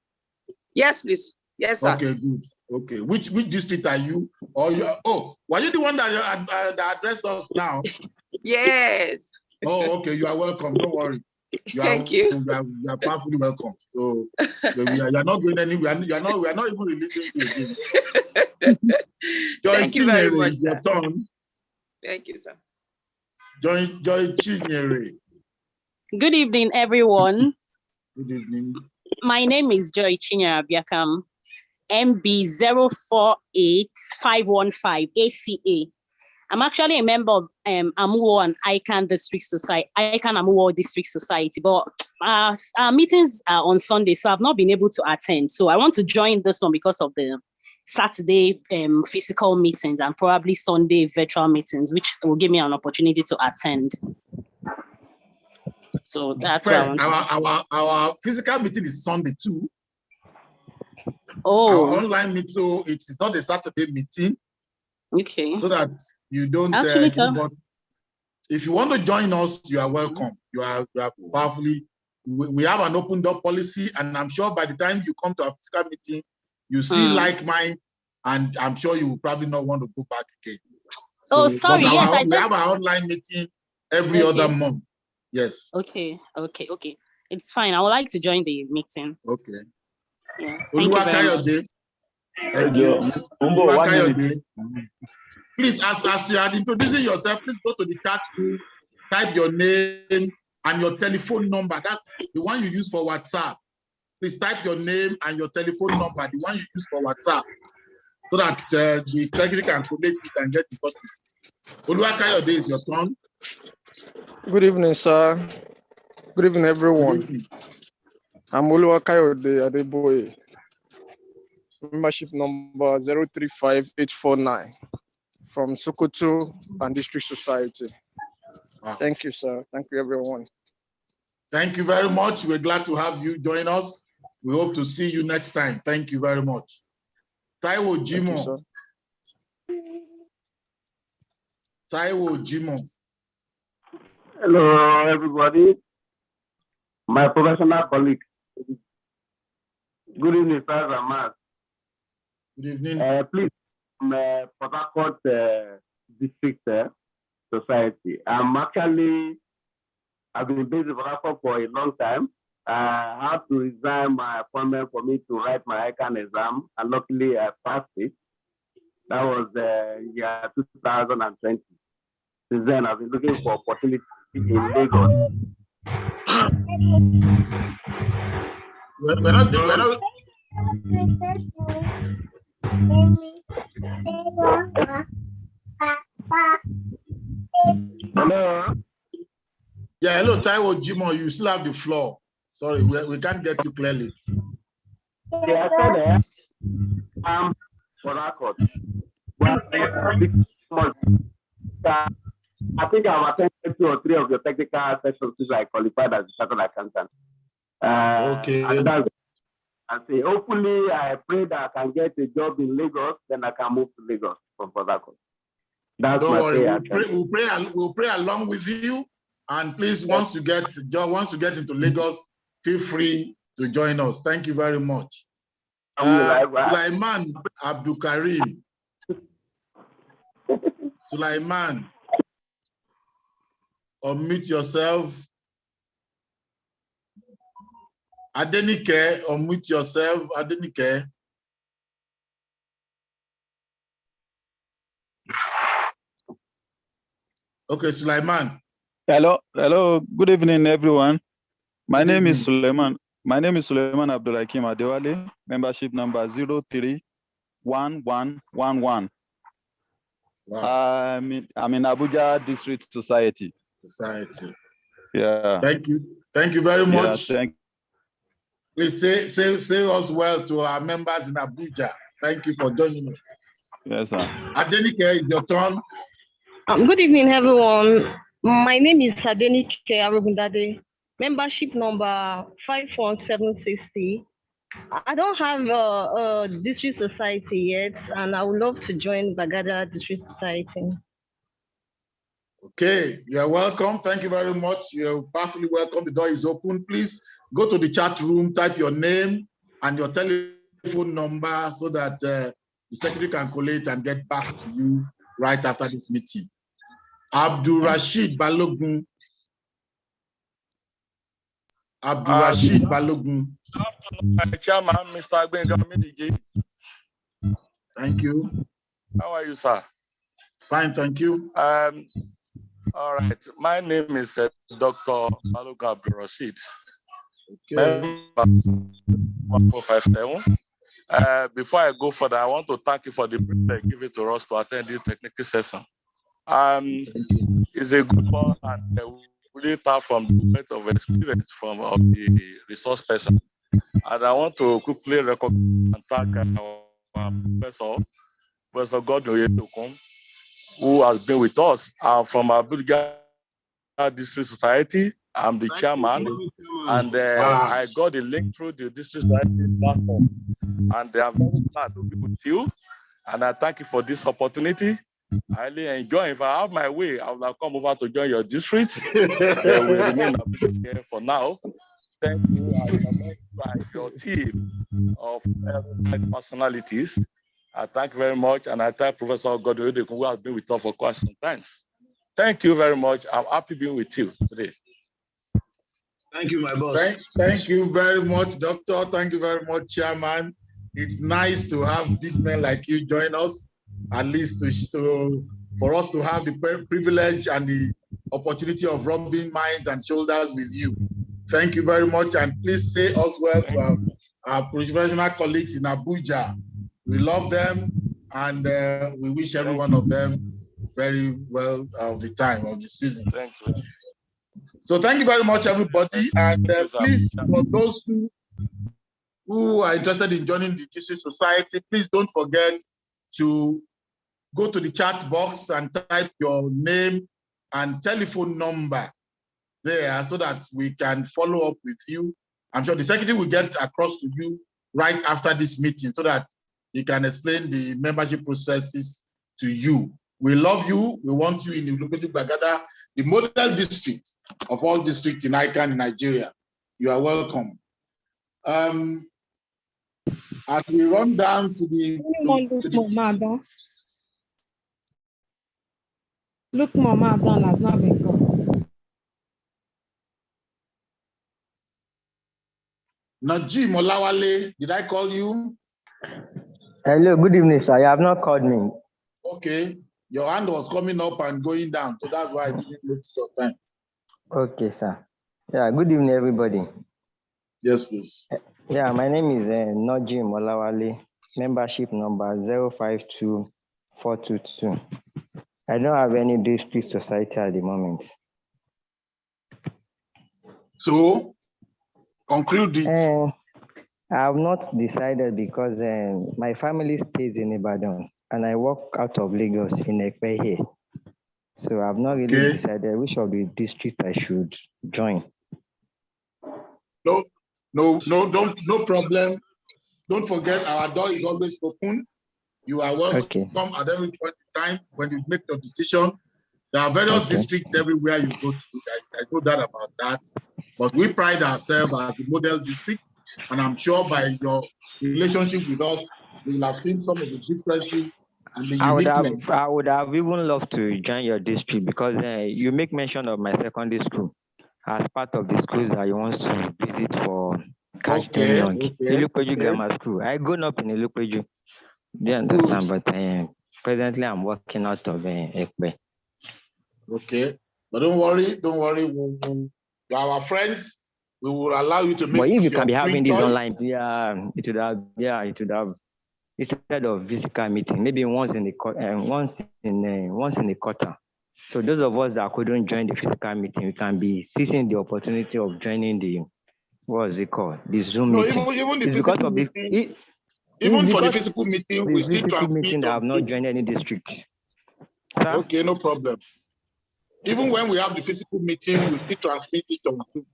Yes, please. Yes, sir. Okay, good. Okay. Which district are you? Or you? Oh, were you the one that addressed us now? Yes. Oh, okay. You are welcome. Don't worry. Thank you. You are powerfully welcome. So you are not going anywhere. We are not even releasing you again. Thank you very much, your turn. Thank you, sir. Joy Chinyere. Good evening, everyone. Good evening. My name is Joy Chinyere Abiakam, MB 048515 ACA. I'm actually a member of Amuwo and ICANN District Society, ICANN Amuwo District Society, but our meetings are on Sunday, so I've not been able to attend. So I want to join this one because of the Saturday physical meetings and probably Sunday virtual meetings, which will give me an opportunity to attend. So that's first, why our physical meeting is Sunday too. Oh, our online meeting, so it is not a Saturday meeting. Okay. So that you don't. But if you want to join us, you are welcome. You are powerfully. We have an open door policy, and I'm sure by the time you come to our physical meeting, you see like mine, and I'm sure you will probably not want to go back again. So, sorry. Yes, I said we have our online meeting every other month. Yes. Okay. It's fine. I would like to join the meeting. Okay. Yeah. Thank you very much. Thank you. Please, as you are introducing yourself, please go to the chat room, type your name and your telephone number. That's the one you use for WhatsApp. Please type your name and your telephone number, the one you use for WhatsApp, so that the secretary can collate it and get the first. Oluwakayode, is your turn. Good evening, sir. Good evening, everyone. Good evening. I'm Oluwakayode Adeboye. Membership number 035849 from Sokoto and District Society. Wow. Thank you, sir. Thank you, everyone. Thank you very much. We're glad to have you join us. We hope to see you next time. Thank you very much. Taiwo Jimo. Taiwo Jimo. Hello, everybody. My professional colleagues. Good evening, sir and ma'am. Good evening. Please, Port Harcourt District Society. I've been based in Port Harcourt for a long time. I had to resign my appointment for me to write my ICANN exam, and luckily I passed it. That was the year 2020. Since then, I've been looking for opportunities in Lagos. We're not. Hello. Yeah, hello, Taiwo Jimo. You still have the floor. Sorry, we can't get you clearly. Yeah, I said for Harcourt. Well, I think I've attended 2 or 3 of your technical sessions since I qualified as a chartered accountant. Okay. I say, hopefully, I pray that I can get a job in Lagos, then I can move to Lagos from Port Harcourt. That's Don't my worry, prayer. We'll pray along with you. And please, once you get into Lagos, feel free to join us. Thank you very much. Sulaiman Abdul Karim. Sulaiman, unmute yourself. Adenike, unmute yourself. Adenike. Okay, Sulaiman. Hello. Good evening, everyone. My name is Suleiman. My name is Suleiman Abdulhakim Adewale, membership number 031111. Wow. I'm in Abuja District Society. Yeah. Thank you. Thank you very much. Yeah, thank Please say us well to our members in Abuja. Thank you for joining us. Yes, sir. Adenike, it's your turn. Good evening, everyone. My name is Adenike Arugundade, membership number 51760. I don't have a district society yet, and I would love to join Bagada District Society. Okay, you're welcome. Thank you very much. You're powerfully welcome. The door is open. Please go to the chat room, type your name and your telephone number so that the secretary can collate and get back to you right after this meeting. Abdul Rashid Balogun. Abdul Rashid Balogun. Chairman, Mr. Agbenga Midiji. Thank you. How are you, sir? Fine, thank you. All right. My name is Dr. Balogun Abdul Rashid. Okay. 1457. Before I go further, I want to thank you for the privilege given to us to attend this technical session. It's a good one, and really start from the point of experience of the resource person. And I want to quickly recognize and thank our Professor Gordon Yedokum, who has been with us from Abuja District Society. I'm the chairman, and I got the link through the District Society platform. And I'm very glad to be with you, and I thank you for this opportunity. I really enjoy. If I have my way, I will come over to join your district. They will remain here for now. Thank you and your team of personalities. I thank you very much, and I thank Professor Gordon Yedokum, who has been with us for quite some time. Thank you very much. I'm happy being with you today. Thank you, my boss. Thank you very much, Doctor. Thank you very much, Chairman. It's nice to have big men like you join us, at least for us to have the privilege and the opportunity of rubbing minds and shoulders with you. Thank you very much, and please say us well to our professional colleagues in Abuja. We love them, and we wish every one of them very well of the time of the season. Thank you. So thank you very much, everybody. And please, for those who are interested in joining the District Society, please don't forget to go to the chat box and type your name and telephone number there so that we can follow up with you. I'm sure the secretary will get across to you right after this meeting so that he can explain the membership processes to you. We love you. We want you in Ilupeju Gbagada, the model district of all districts in ICANN in Nigeria. You are welcome. As we run down to the... Look, Mama Abdon has not been called. Najim Olawale, did I call you? Hello, good evening, sir. You have not called me. Okay. Your hand was coming up and going down, so that's why I didn't notice your time. Okay, sir. Yeah, good evening, everybody. Yes, please. Yeah, my name is Najim Olawale, membership number 052422. I don't have any district society at the moment. So, conclude it. I have not decided because my family stays in Ibadan and I work out of Lagos in Ekpe here. So I've not really decided which of the district I should join. No problem. Don't forget, our door is always open. You are welcome at every point in time when you make your decision. There are various districts everywhere you go to. I know that about that. But we pride ourselves as the model district. And I'm sure by your relationship with us, you will have seen some of the differences and the uniqueness. I would have even loved to join your district because you make mention of my secondary school as part of the schools that you want to visit for cash tenure. Ilupeju Grammar School. I grew up in Ilupeju. Do you understand? But presently I'm working out of Ekpe. Okay. But don't worry. You're our friends. We will allow you to make. But if you can be your having this printers. online, it would have instead of physical meeting, maybe once in a quarter. So those of us that couldn't join the physical meeting, we can be seizing the opportunity of joining the the Zoom meeting. Even the it's because of meeting, even for the physical meeting, we still transmit. That have not joined any district. Sir? Okay, no problem. Even when we have the physical meeting, we still transmit it on Zoom.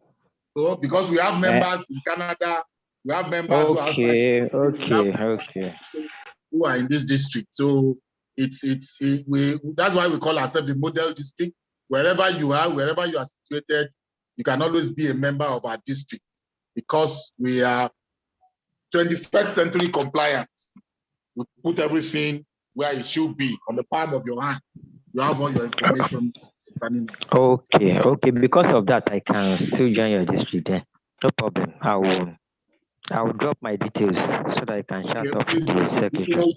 So because we have members in Canada, we have members who are outside. Okay. Who are in this district. So that's why we call ourselves the model district. Wherever you are situated, you can always be a member of our district because we are 21st century compliant. We put everything where it should be on the palm of your hand. You have all your information. Okay. Because of that, I can still join your district then. No problem. I will drop my details so that I can chat up with the secretary.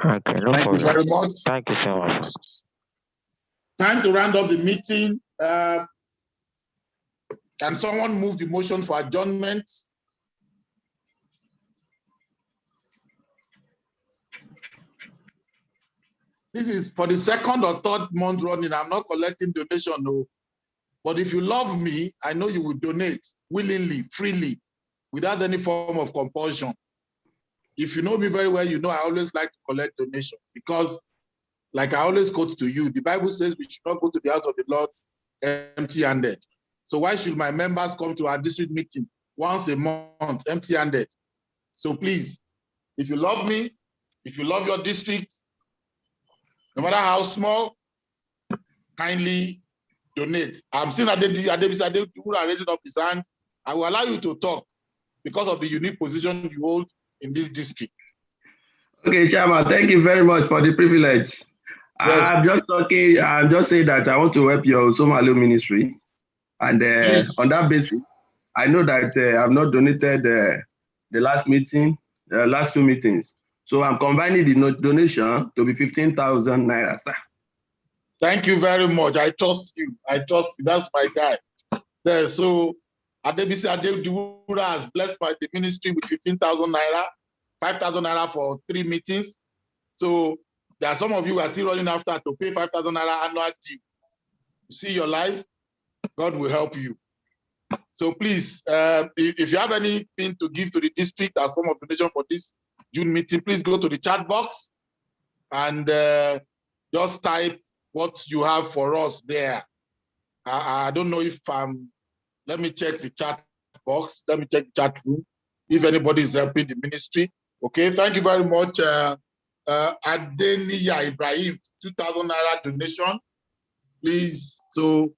Okay, no problem. Thank you very much. Thank you so much. Time to round up the meeting. Can someone move the motion for adjournment? This is for the second or third month running. I'm not collecting donation, no. But if you love me, I know you will donate willingly, freely, without any form of compulsion. If you know me very well, you know I always like to collect donations because, like I always quote to you, the Bible says we should not go to the house of the Lord empty-handed. So why should my members come to our district meeting once a month empty-handed? So please, if you love me, if you love your district, no matter how small, kindly donate. I'm seeing Adebisi who are raising up his hand. I will allow you to talk because of the unique position you hold in this district. Okay, Chairman, thank you very much for the privilege. Yes. I'm just saying that I want to help your Somalo ministry. And on that basis, I know that I've not donated the last meeting, last two meetings. So I'm combining the donation to be 15,000 naira, sir. Thank you very much. I trust you. That's my guy. There, so Adebisi Adewura has blessed the ministry with 15,000 naira, 5,000 naira for 3 meetings. So there are some of you who are still running after to pay 5,000 naira annual due. You see your life, God will help you. So please, if you have anything to give to the district as form of donation for this June meeting, please go to the chat box and just type what you have for us there. I don't know if let me check the chat box. Let me check the chat room. If anybody is helping the ministry. Okay, thank you very much. Adeniya Ibrahim, 2,000 naira donation. Please, so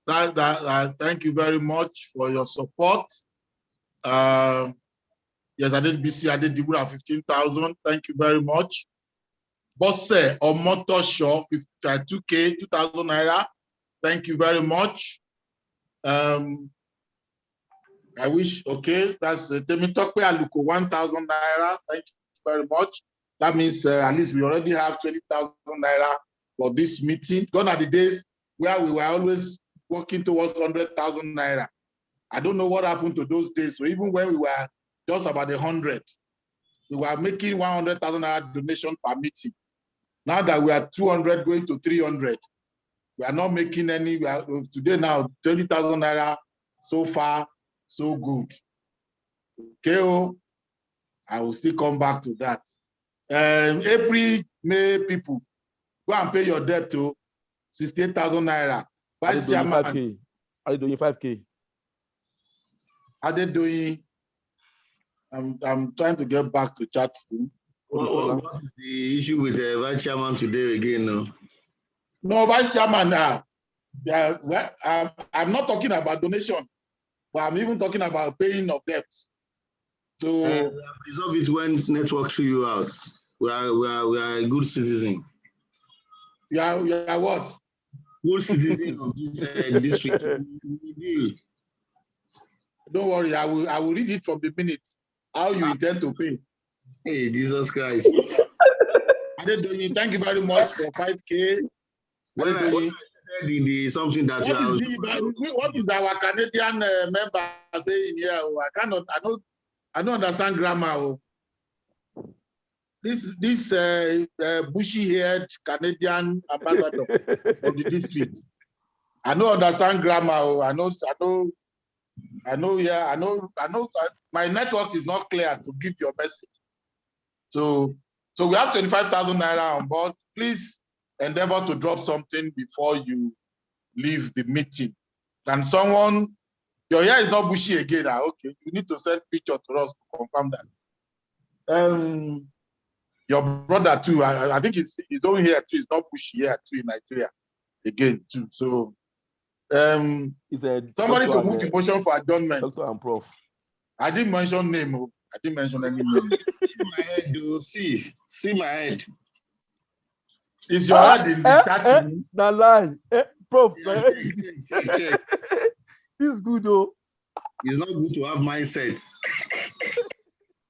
thank you very much for your support. Yes, I did Dibura 15,000. Thank you very much. Bosse or Motor Show 52K, 2,000 naira. Thank you very much. I wish, okay, that's Temitokwe Aluko, 1,000 naira. Thank you very much. That means at least we already have 20,000 naira for this meeting. Gone are the days where we were always working towards 100,000 naira. I don't know what happened to those days. So even when we were just about 100, we were making 100,000 naira donation per meeting. Now that we are 200 going to 300, we are not making any. Today now 20,000 naira. So far, so good. Okay, I will still come back to that. April, May people, go and pay your debt to 68,000 naira. Vice Chairman. Are you doing 5K? Are they doing? I'm trying to get back to chat room. What is the issue with the Vice Chairman today again? No, Vice Chairman, I'm not talking about donation, but I'm even talking about paying of debts. So resolve it when network show you out. We are a good citizen. You are what? Good citizen of this district. Don't worry, I will read it from the minute. How you intend to pay? Hey, Jesus Christ. Thank you very much for 5K. When I something that what is our Canadian member saying here? I don't understand grammar. This bushy-haired Canadian ambassador of the district. I don't understand grammar. I know. Yeah, I know. My network is not clear to give your message. So we have 25,000 naira on board. Please endeavor to drop something before you leave the meeting. Can someone? Your hair is not bushy again. Okay, you need to send picture to us to confirm that. Your brother too. I think his own hair too is not bushy hair too in Nigeria again too. So somebody to move the motion for adjournment. Doctor and Prof. I didn't mention name. I didn't mention any name. See my head, though. See my head. Is your head in the statue? No lie. Prof. Yeah, check. It's good though. It's not good to have mindset.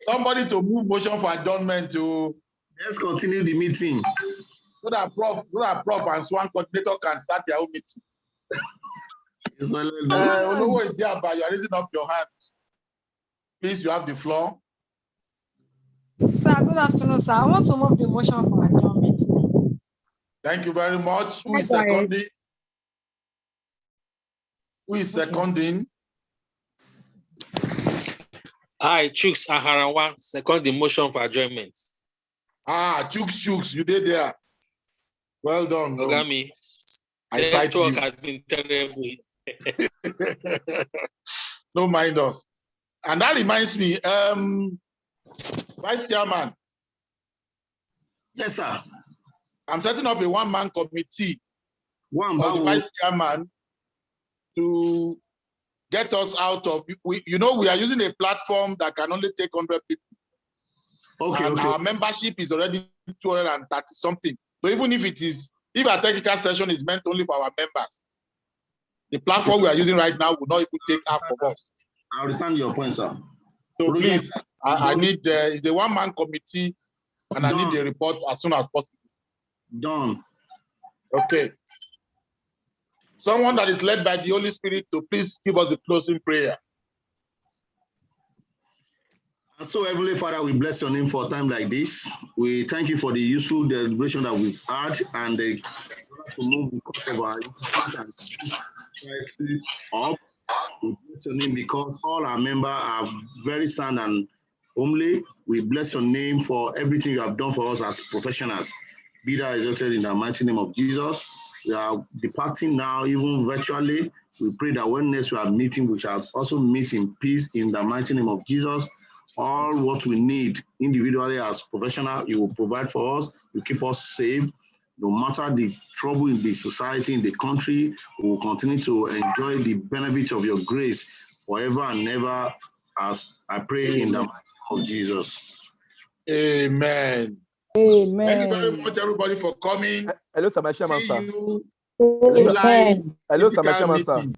Somebody to move motion for adjournment to. Let's continue the meeting. So that Prof and Swan coordinator can start their own meeting. Olowo is there, but you are raising up your hands. Please, you have the floor. Sir, good afternoon, sir. I want to move the motion for adjournment. Thank you very much. Who is seconding? Who is seconding? Hi, Chuks Aharawa, second the motion for adjournment. Chuks, you did there. Well done. Ogami. I cite you. Has been terrible. Don't mind us. And that reminds me, Vice Chairman. Yes, sir. I'm setting up a one-man committee for the Vice Chairman to get us out of, we are using a platform that can only take 100 people. Okay. Our membership is already 230 something. So even if our technical session is meant only for our members, the platform we are using right now will not even take half of us. I understand your point, sir. So please, I need it's a one-man committee, and I need the report as soon as possible. Done. Okay. Someone that is led by the Holy Spirit to please give us a closing prayer. And so, Heavenly Father, we bless your name for a time like this. We thank you for the useful deliberation that we've had and to move because of our up. We bless your name because all our members are very sound and homely. We bless your name for everything you have done for us as professionals. Be that exalted in the mighty name of Jesus. We are departing now, even virtually. We pray that when next we are meeting, we shall also meet in peace in the mighty name of Jesus. All what we need individually as professionals, you will provide for us. You keep us safe. No matter the trouble in the society, in the country, we will continue to enjoy the benefits of your grace forever and ever, as I pray in the mighty name of Jesus. Amen. Amen. Thank you very much, everybody, for coming. Hello, sir, my chairman, sir. July Hello, sir, my chairman, sir. meeting.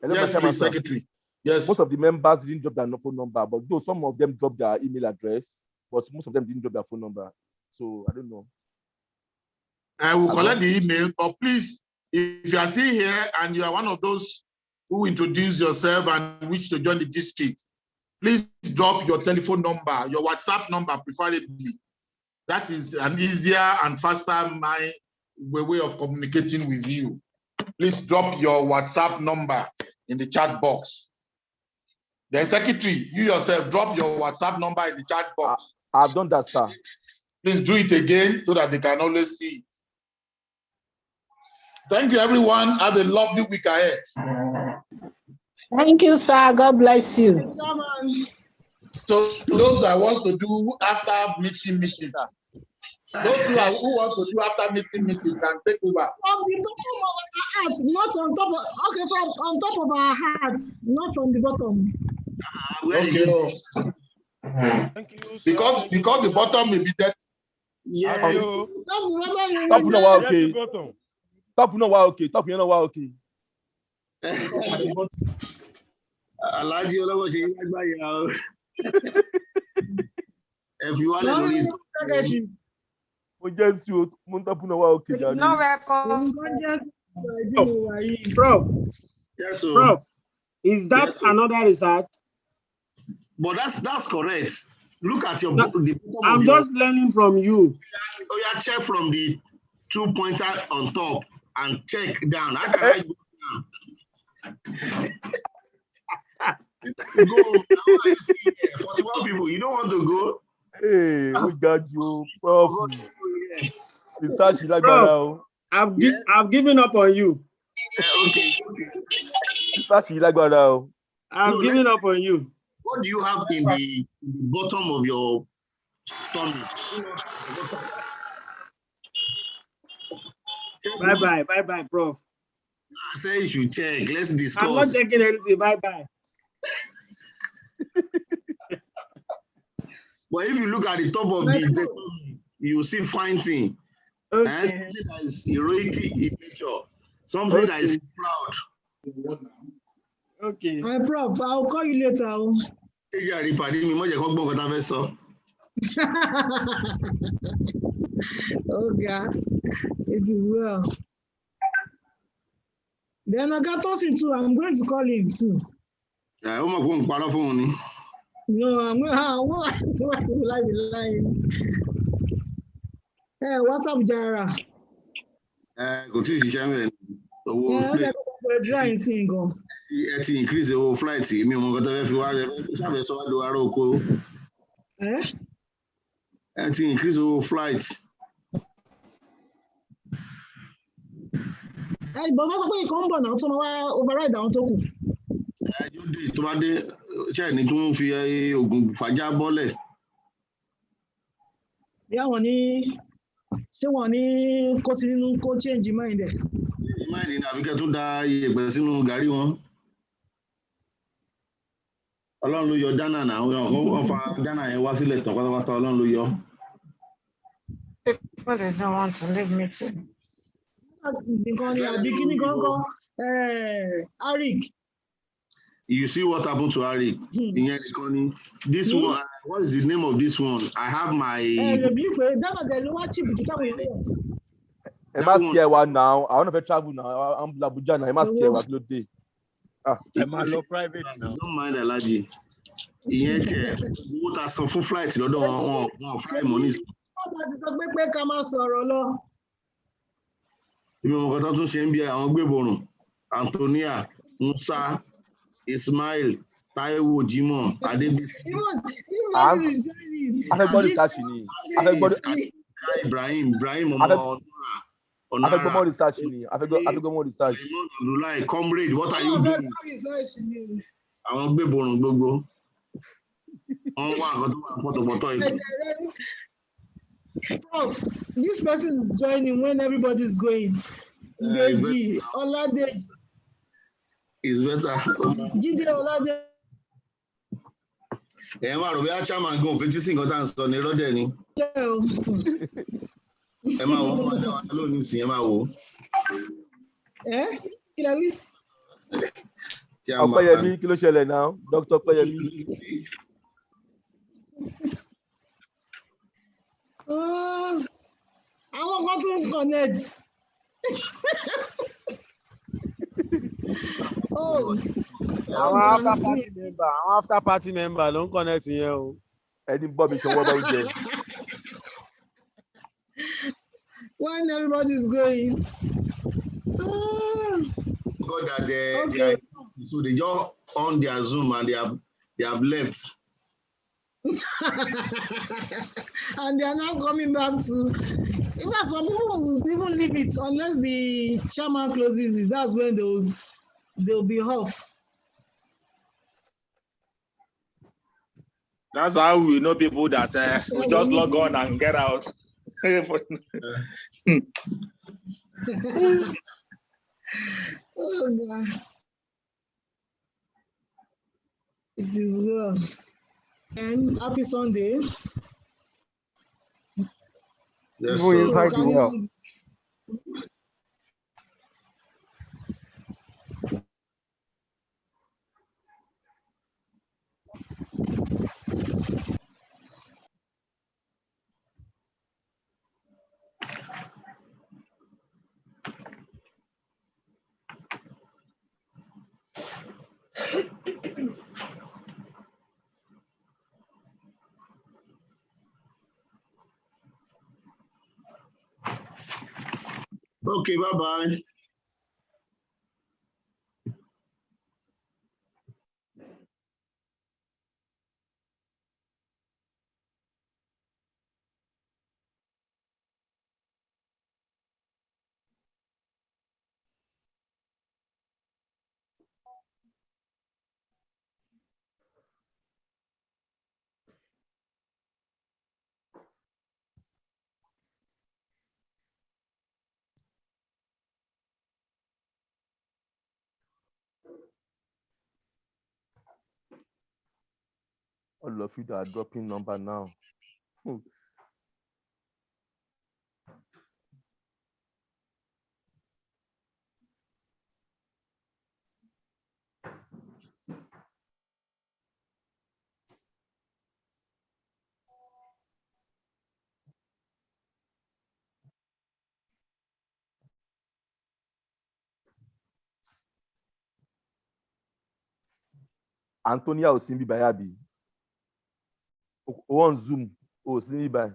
Hello, Yes, my chairman, please, sir. Secretary. Yes. Most of the members didn't drop their phone number, but though some of them dropped their email address, but most of them didn't drop their phone number. So I don't know. I will collect the email, but please, if you are still here and you are one of those who introduce yourself and wish to join the district, please drop your telephone number, your WhatsApp number, preferably. That is an easier and faster way of communicating with you. Please drop your WhatsApp number in the chat box. Then, Secretary, you yourself, drop your WhatsApp number in the chat box. I've done that, sir. Please do it again so that they can always see it. Thank you, everyone. Have a lovely week ahead. Thank you, sir. God bless you. So those that want to do after meeting, those who want to do after meeting can take over. From the bottom of our hearts, not on top of, okay, from on top of our hearts, not from the bottom. Okay. Thank you, sir. Because the bottom may be dirty. Yeah. Top no wa okay. Top no wa okay. Top no wa okay. Alaji Olowo ṣe lágbàáyà o. If you want to read. Mo jẹ́ tí o mo ń top no wa okay. No record. Prof. Yes, so. Prof. Is that Yes, so. another research? But that's correct. Look at your No, the bottom I'm of just learning from you. Oh, yeah, check from the 2 pointer on top and check down. How can I go down? Go. 41 people. You don't want to go. Hey, we got you, Prof. Research like Prof, I've given up on you. Okay. Research like that. I've given up on you. What do you have in the bottom of your tummy? Bye-bye, Prof. I say you should check. Let's discuss. I'm not checking anything. Bye-bye. But if you look at the top of the you see fine thing. Okay. Something that is heroic in nature. Something that is proud. Okay. My Prof, I'll call you later. Oh, God. It is well. Then I got Tosin too. I'm going to call him too. Yeah, I'm going to call phone. No, I'm going to lie. Hey, what's up, Jara? Go to the increase the whole flight. Me, I'm going to increase the whole flight. Hey, but what's going on now? So override down to. Tó bá dé ṣe ní tún fi oògùn fàjà bọ́lẹ̀. Yá wọn ní ṣé wọn ní kó sí nínú kó change mind ẹ̀. Mind ní àbíkẹ́ tún da iyẹ̀pẹ̀ sínú gàrí wọn. Ọlọ́run ló yọ Dánà náà wọ́n fa Dánà yẹn wá sílẹ̀ tán pátápátá Ọlọ́run ló yọ. People they don't want to leave meeting. Nǹkan ni àbí kíní kankan Arik. You see what happened to Arik? This one, what is the name of this one? I have my. Must scare one now. I want to travel now. I'm Abuja now. Must scare one day. Private now. Don't mind allergy. What are some full flights? You don't fly money. Antonia, Musa, Ismail, Taiwo, Jimon, Adebisi. Everybody searching. Everybody. Ibrahim, More research. More research. Comrade, what are you doing? I want to be born. Prof, this person is joining when everybody is going. Deji, Oladeji. It's better. Jide Oladeji. Emma, Robert Chairman go 56 hours on the road. Emma, alone is Emma. Opeyemi, kí ló ṣẹlẹ̀ now? Dr. Opeyemi. Àwọn kan tún connect. Àwọn after party member ló ń connect yẹn o. Ẹni bọ́ mi ṣọwọ́ bá jẹ. When everybody is going. God that so they just on their Zoom and they have left. And they are now coming back to. In fact, some people will even leave it unless the chairman closes it. That's when they'll be off. That's how we know people that we just log on and get out. Oh God. It is well. And happy Sunday. Yes, Go inside the well. Okay, bye-bye. All of you that are dropping number now. Antonia Osimbi Bayabi. On Zoom. Osimbi Bay.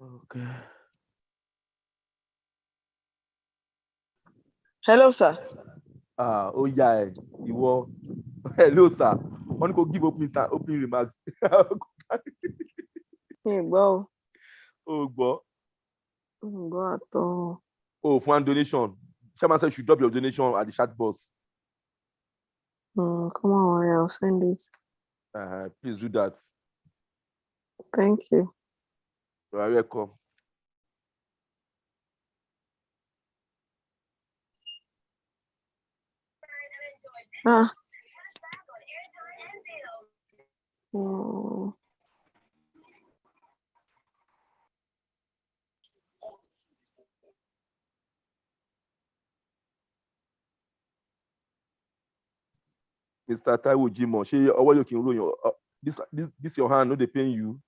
Okay. Hello, sir. Oh yeah, you were. Hello, sir. Want to give opening remarks? Hey, well. Oh, boy. Go at all. Oh, for one donation. Chairman said you should drop your donation at the chat box. Come on, I'll send it. Please do that. Thank you. You are welcome. Oh. Mr. Taiwo Jimo, this your hand, no they paying you.